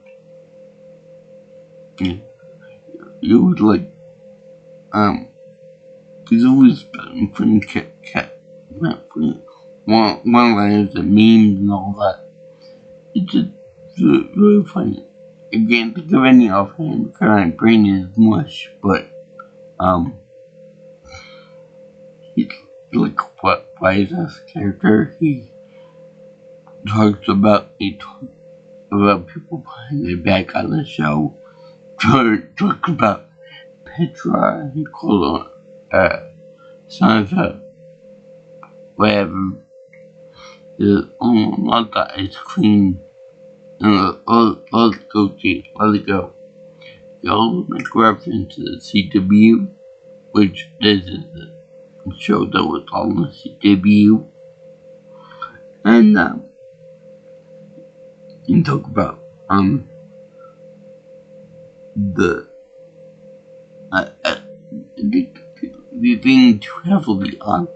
S1: You would like, he's always been funny one-liners and memes and all that. It's just really funny. I can't think of any offhand because my brain is mush, but he's like what Visa's character. He talks about people behind their back on the show. Talks about Petra. He called her Sansa, whatever. Not that ice cream. Let's go, Jake. Let's go. Y'all make reference to the CW, which this is the show that was on the CW. And you talk about the thing too heavily on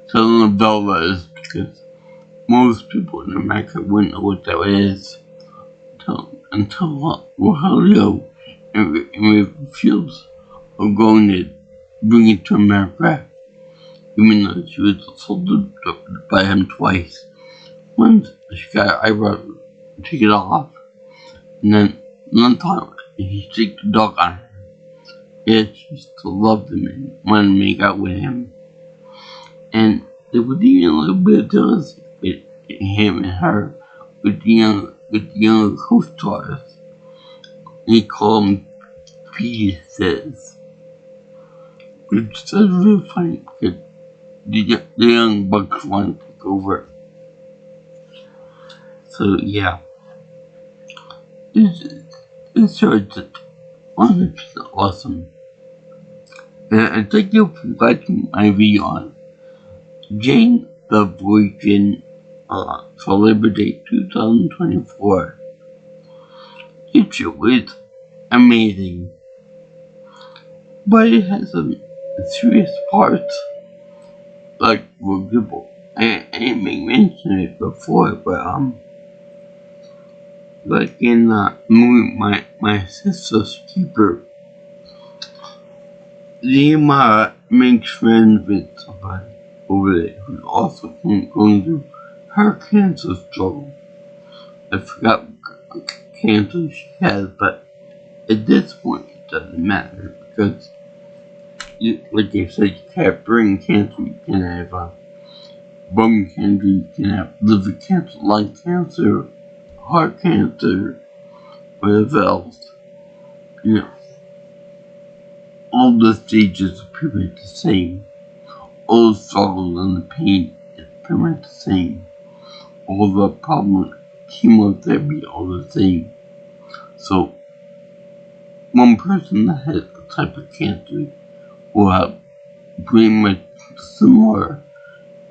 S1: telenovelas because most people in America wouldn't know what that is until Rogelio and refused of going to bring it to America, even though she was assaulted by him twice. Once she got her eyebrow taken off, and then one time he stick the dog on her. Yet she still loved him and wanted to make out with him. And there was even a little bit of jealousy with him and her, with the young co-stars. He called them fetuses, which is really funny because the young bucks want to take over. So yeah, this show is just 100% awesome. And thank you for watching my video on Jane the Virgin for Labor Day 2024. This show is amazing, but it has some serious parts. Like, for example, I didn't make mention of it before, but like in the movie My Sister's Keeper, Zima makes friends with somebody over there who's also going through her cancer struggle. I forgot what cancer she has, but at this point it doesn't matter because, like I said, you can have brain cancer, you can have bone cancer, you can have liver cancer, lung cancer, heart cancer, whatever else. All the stages are pretty much the same. All the struggles and the pain is pretty much the same. All the problems, chemotherapy, all the same. So, one person that has a type of cancer will have pretty much similar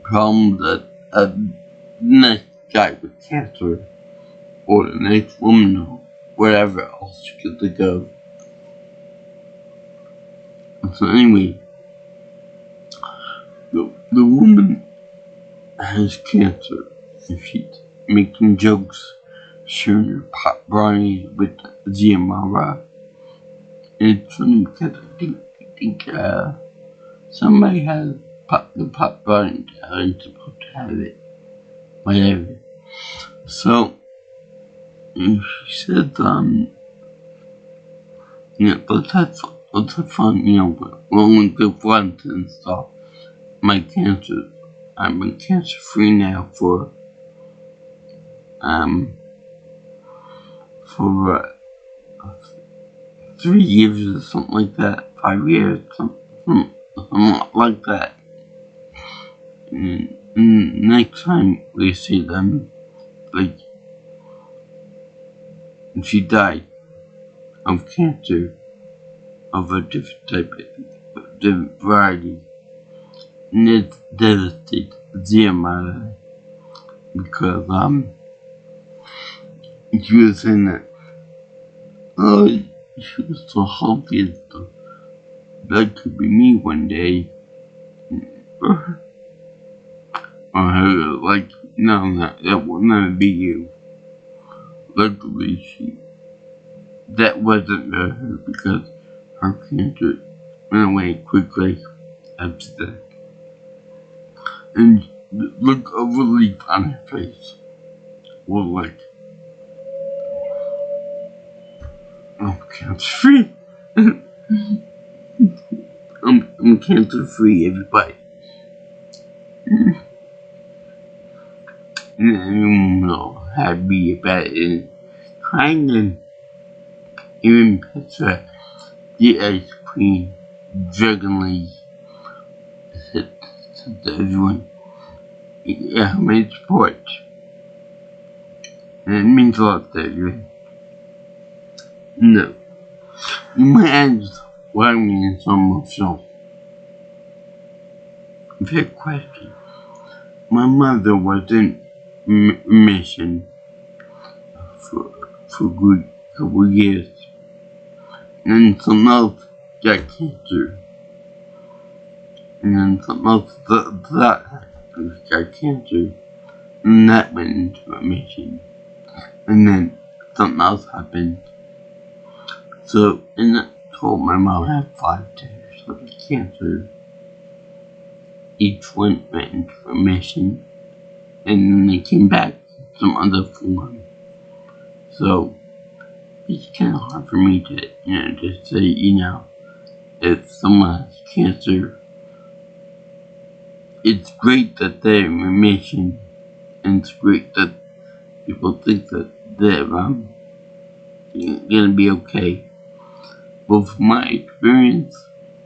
S1: problems that the next guy with cancer or the next woman or whatever else you could think of. So anyway, the woman has cancer and she's making jokes, sharing her pot brownies with Ziamara. And it's funny because I think somebody has the pot brownie and supposed to have it. Whatever. So she said, let's have fun, we're only good friends and stuff. My cancer, I've been cancer free now for 3 years or something like that, 5 years, something like that. And next time we see them, like, she died of cancer of a different type, of different variety. And it devastated Ziamara because she was saying that she was so healthy and stuff. That could be me one day. Or her, like, no, that will never be you. Luckily, that wasn't her because her cancer went away quickly after that. And the look of relief on her face was like, I'm cancer free. I'm cancer free, everybody. And everyone will have to be about it. And trying to even Petra, the ice queen, drunkenly said to everyone, yeah, who made support. And it means a lot to everyone. No. You might ask why I'm being so emotional. Fair question. My mother was in remission for a good couple of years. And then someone else got cancer. And then someone else that got cancer. And that went into remission. And then something else happened. So, and I told my mom had 5 tears of cancer. Each one went into remission. And then they came back in some other form. So, it's kind of hard for me to, just say, if someone has cancer, it's great that they're in remission. And it's great that people think that they're gonna be okay. But from my experience,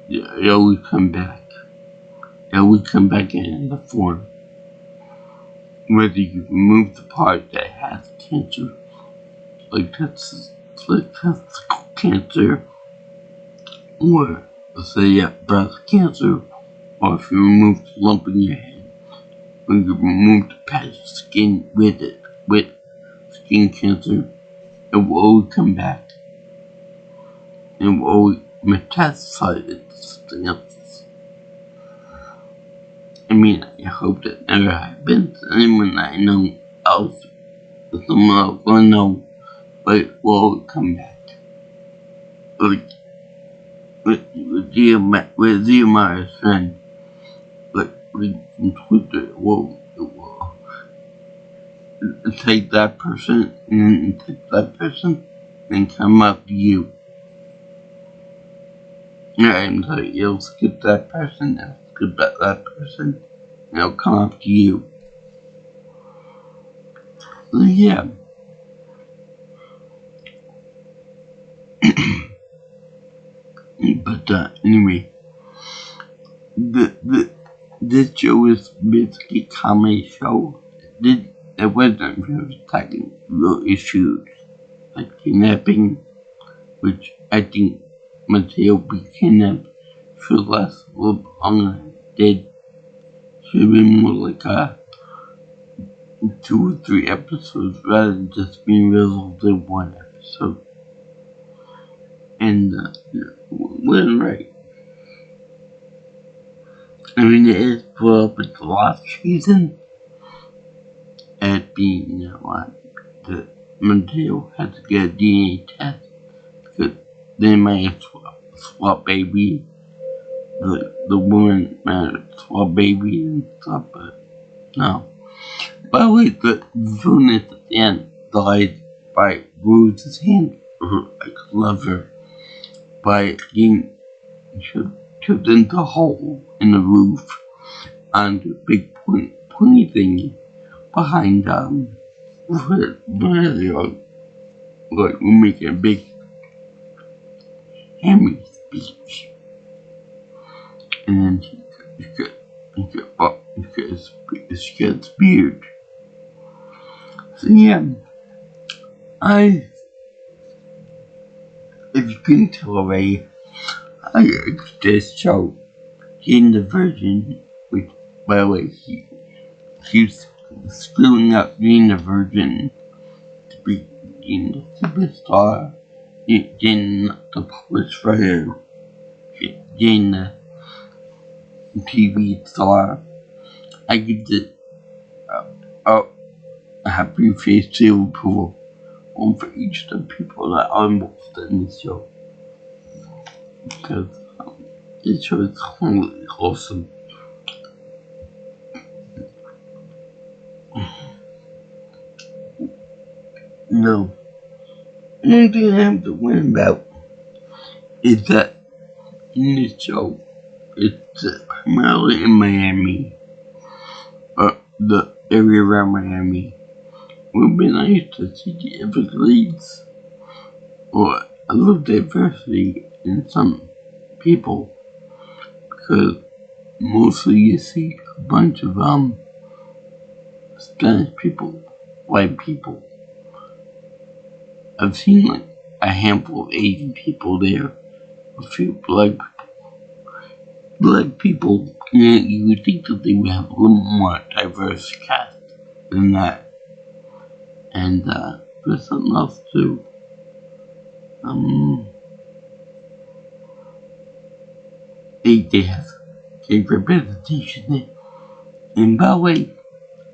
S1: they always come back. They always come back in another form. Whether you remove the part that has cancer, like testicle cancer, or let's say breast cancer, or if you remove the lump in your head, or you remove the patch of skin with skin cancer, it will always come back. It will always metastasize into something else. I mean, I hope that never happens to anyone that I know else, or someone else I know, but it will always come back. Like, with Ziamara's friend, like, from Twitter, it will take that person, and then take that person, and come up to you. And so you'll skip that person, and skip that person, and it'll come up to you. So yeah. But anyway, this show is basically a comedy show. It wasn't really tackling real issues like kidnapping, which I think Mateo be kidnapped for less a little longer did. Should have been more like 2 or 3 episodes rather than just being resolved in 1 episode. And we're right. I mean, it is brought up with the last season as being that Mateo had to get a DNA test because they might have swap baby. The woman might have swap baby and stuff, but no. By the way, the villain at the end died by Rose's hand. I love her. By getting shoved into a hole in the roof and a big pointy thingy behind where like we're making a big Hammy speech. And then she gets beard. So yeah, if you couldn't tell already, I like this show in the version, which, by the way, he's screwing up being the virgin to be the superstar, getting the published writer, getting the TV star. I give it a happy face seal approval for each of the people that are involved in this show. Because this show is completely awesome. No. One thing I have to worry about is that in this show, it's primarily in Miami, or the area around Miami. It would be nice to see the Everglades, or a little diversity in some people, because mostly you see a bunch of Spanish people, white people. I've seen like a handful of Asian people there, a few black people. You would think that they would have a little more diverse cast than that. And there's something else too. They have a representation there. And by the way,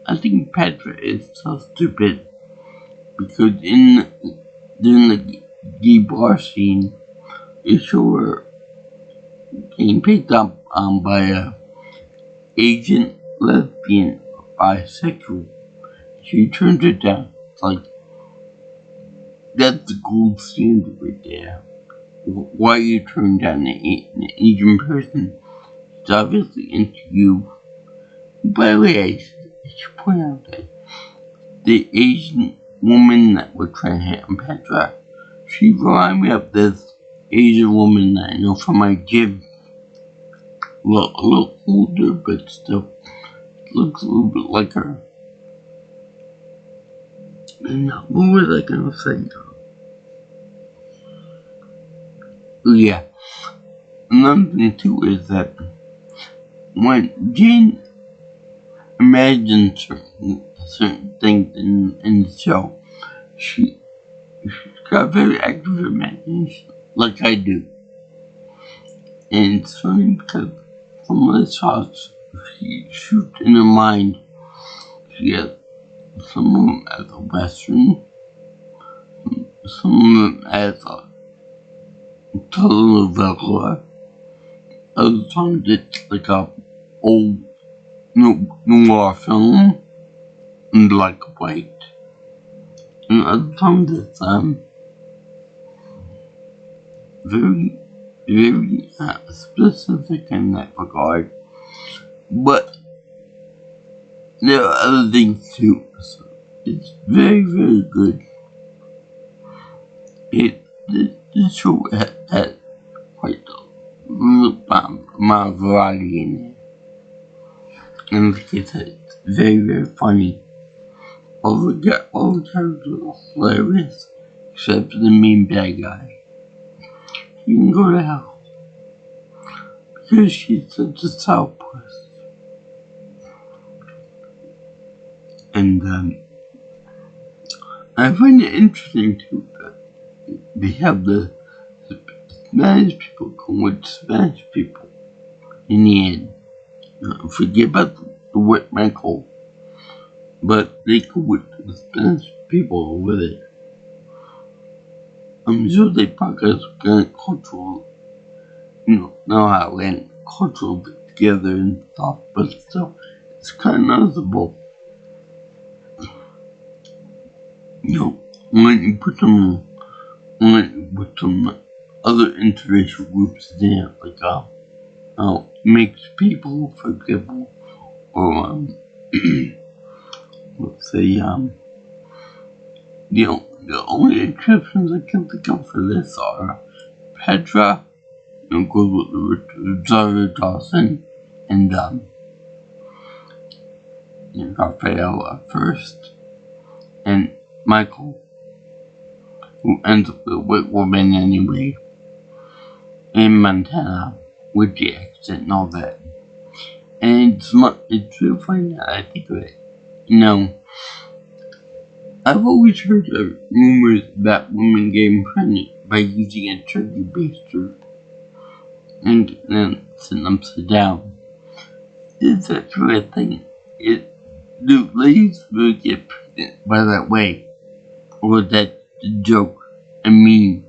S1: I think Petra is so stupid because during the gay bar scene, they show her getting picked up by a Asian lesbian bisexual. She turns it down. It's like, that's the gold standard right there. Why you turn down an Asian person? It's obviously into you. By the way, I should point out that the Asian woman that we're trying to hit on Petra, she reminded me of this Asian woman that I know from my gym. A little older, but still looks a little bit like her. And what was I gonna say? Yeah. Another thing too is that when Jane imagines certain things in the show, she's got very active imagination, like I do. And it's funny because some of the shots she shoots in her mind, she has some of them as a western, some of them as a telenovela, other times it's like a old noir film in black and white, and other times it's very very specific in that regard. But there are other things too. So it's very, very good. The show had quite a amount of variety in it. And like I said, it's very, very funny. All the characters are hilarious, except for the main bad guy. He can go to hell. Because she's such a sourpuss. And I find it interesting too that they have the Spanish people go with Spanish people in the end. Forget about the wet Michael, but they go with the Spanish people over there. I'm sure they probably got cultural, know how and cultural get together and stuff, but still, it's kind of noticeable. When you put some other interracial groups there, like mixed people, for example, or let's say the only exceptions I can think of for this are Petra, goes with Rosario Dawson, and Raphael at first, and Michael, who ends up with a white woman anyway, and Montana with the accent and all that. And it's real funny that I think of it. I've always heard of rumors that women getting pregnant by using a turkey baster and then sitting upside down. Is that true? I think do ladies really get pregnant by that way? Or is that a joke? I mean,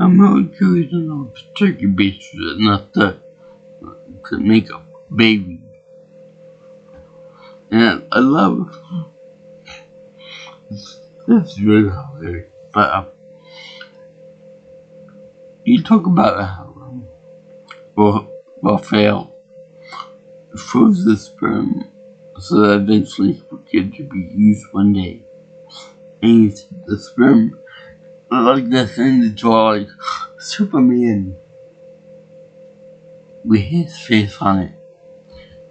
S1: I'm really curious to know if turkey basters is enough to make a baby. And I love that's really hilarious. But you talk about how Raphael froze the sperm so that eventually it would get to be used one day. And the sperm like this in the draw like Superman with his face on it.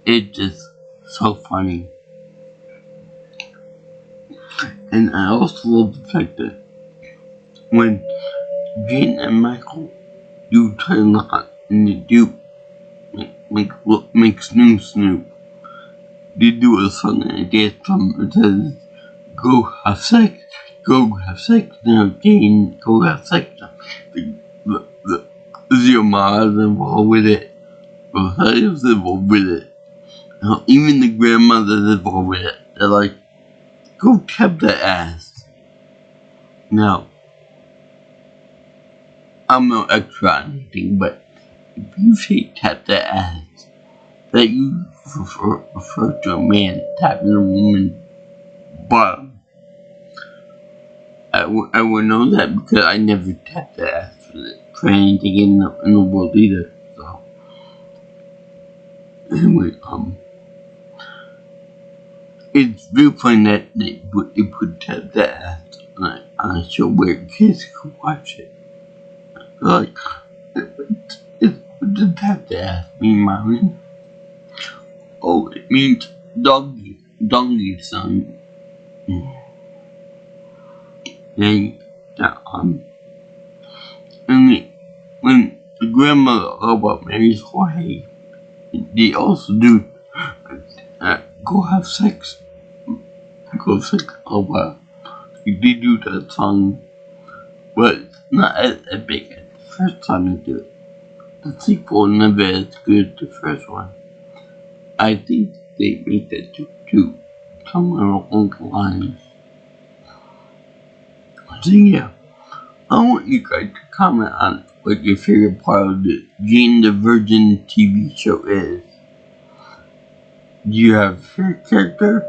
S1: It's just so funny. And I also love the fact that when Jane and Michael do turn on and they do make Snoop, they do a song and a dance song that says, go have sex now, Jane, go have sex now. The mom is involved with it. Rosario's involved with it. Even the grandmother's involved with it. They're like, go tap that ass. Now, I'm no expert on anything, but if you say tap that ass, that you refer to a man tapping a woman's bottom. I would know that because I never tapped that ass for anything in the world either. So, anyway, it's real fun that they put tap that ass on a show where kids can watch it. Like, what does tap the ass mean, Mommy? Oh, it means doggy son. And when the grandmother marries Jorge, they also do go have sex. Go have sex. They do that song, but it's not as epic as the first time they do it. The sequel never as good as the first one. I think they make that joke too, somewhere along the lines. So yeah, I want you guys to comment on what your favorite part of the Jane the Virgin TV show is. Do you have a favorite character?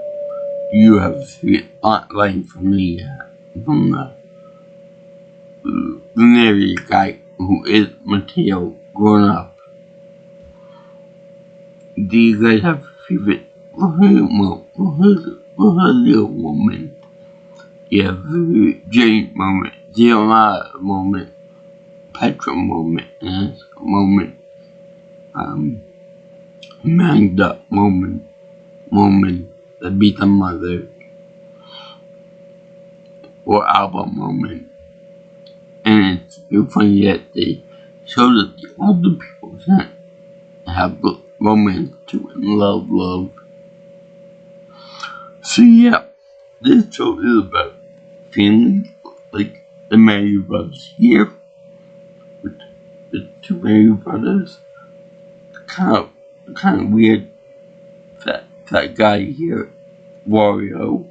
S1: Do you have a favorite line from the the narrator guy who is Mateo growing up. Do you guys have a favorite little moment? Yeah, favorite Jane moment, Jeremiah moment, Petra moment, and moment, Magda moment, the beat the mother, or album moment. And it's funny that they show that the older people can't have romance too and love. So yeah, this show is about family, like the Mary brothers here, with the two Mary brothers. Kind of weird that guy here, Wario,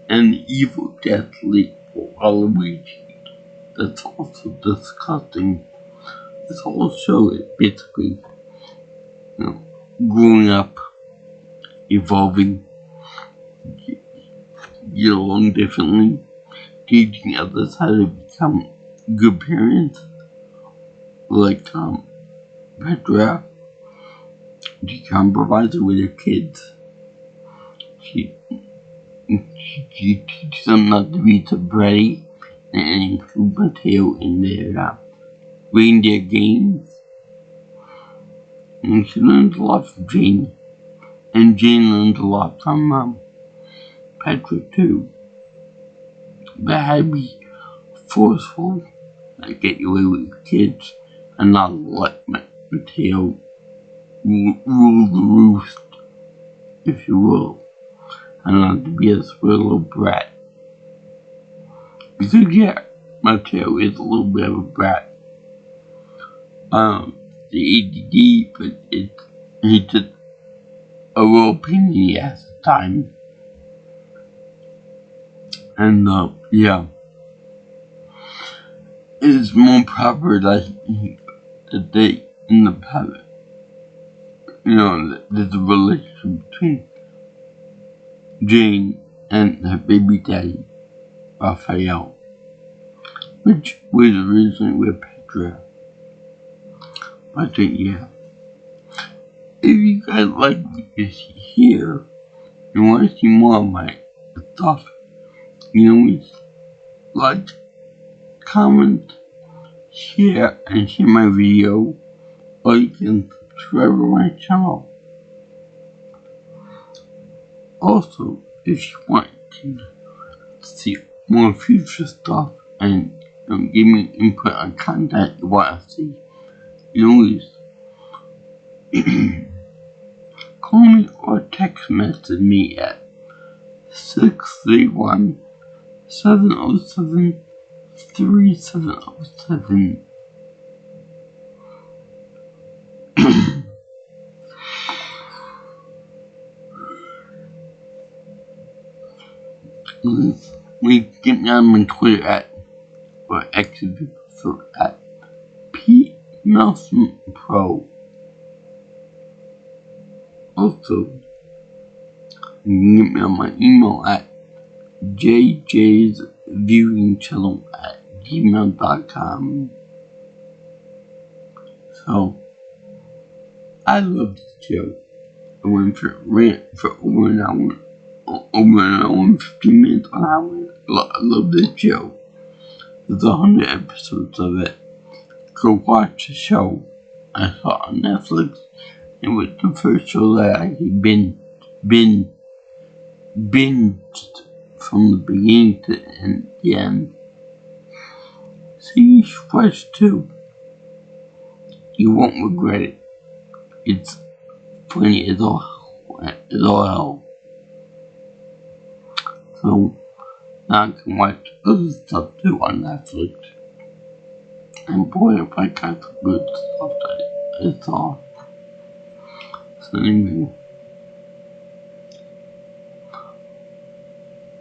S1: and the evil Death League for Waluigi. That's also disgusting. This whole show is basically, growing up, evolving, get along differently, teaching others how to become good parents, like Petra. She can provide with her kids. She teaches them not to be too bratty and include Mateo in their reindeer games. And she learns a lot from Jane. And Jane learns a lot from Petra too. But how to be forceful, like get away with your kids, and not let Mateo rule the roost, if you will, and not to be a spoiled little brat. Because yeah, Mateo is a little bit of a brat. The ADD, but he's just a real pain in the ass at times. And yeah, it's more proper that they in the past. There's a relationship between Jane and her baby daddy, Raphael, which was originally with Petra. I think, yeah. If you guys like this here, and want to see more of my stuff, like, comment, share, and share my video, or you can subscribe to my channel. Also, if you want to see more future stuff and give me input on content you want to see, you can always call me or text message me at 631-707-3707. We get me on my Twitter or actually at P Nelson Pro. Also, you can get me on my email at jjsviewingchannel@gmail.com. So, I love this show. I went for over an hour. Over an hour and 15 minutes on hour. I love this show. There's 100 episodes of it. Go watch the show. I saw it on Netflix. It was the first show that I binged from the beginning to the end. See, you should watch too. You won't regret it. It's funny as all hell. So now I can watch other stuff too on Netflix. And boy, if I got some good stuff that I saw. So anyway,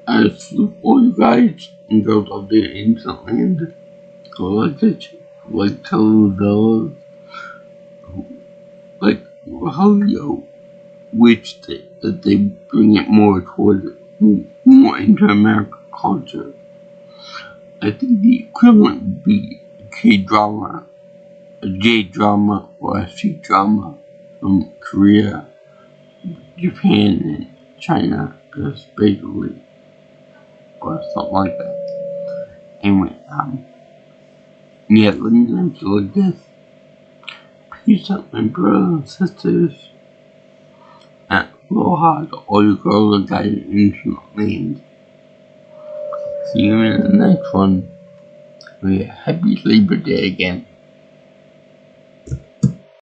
S1: I salute all you guys and girls out there in Ancient Land. Go like this, like telenovelas, like Julio, which they bring it more towards more into American culture. I think the equivalent would be K-drama, a J-drama, or a C-drama from Korea, Japan, and China, basically, or something like that. Anyway, yeah, let me learn to like this. Peace out, my brothers and sisters. And aloha to all you girls and guys in ancient land. See you in the next one. Happy Labor Day again.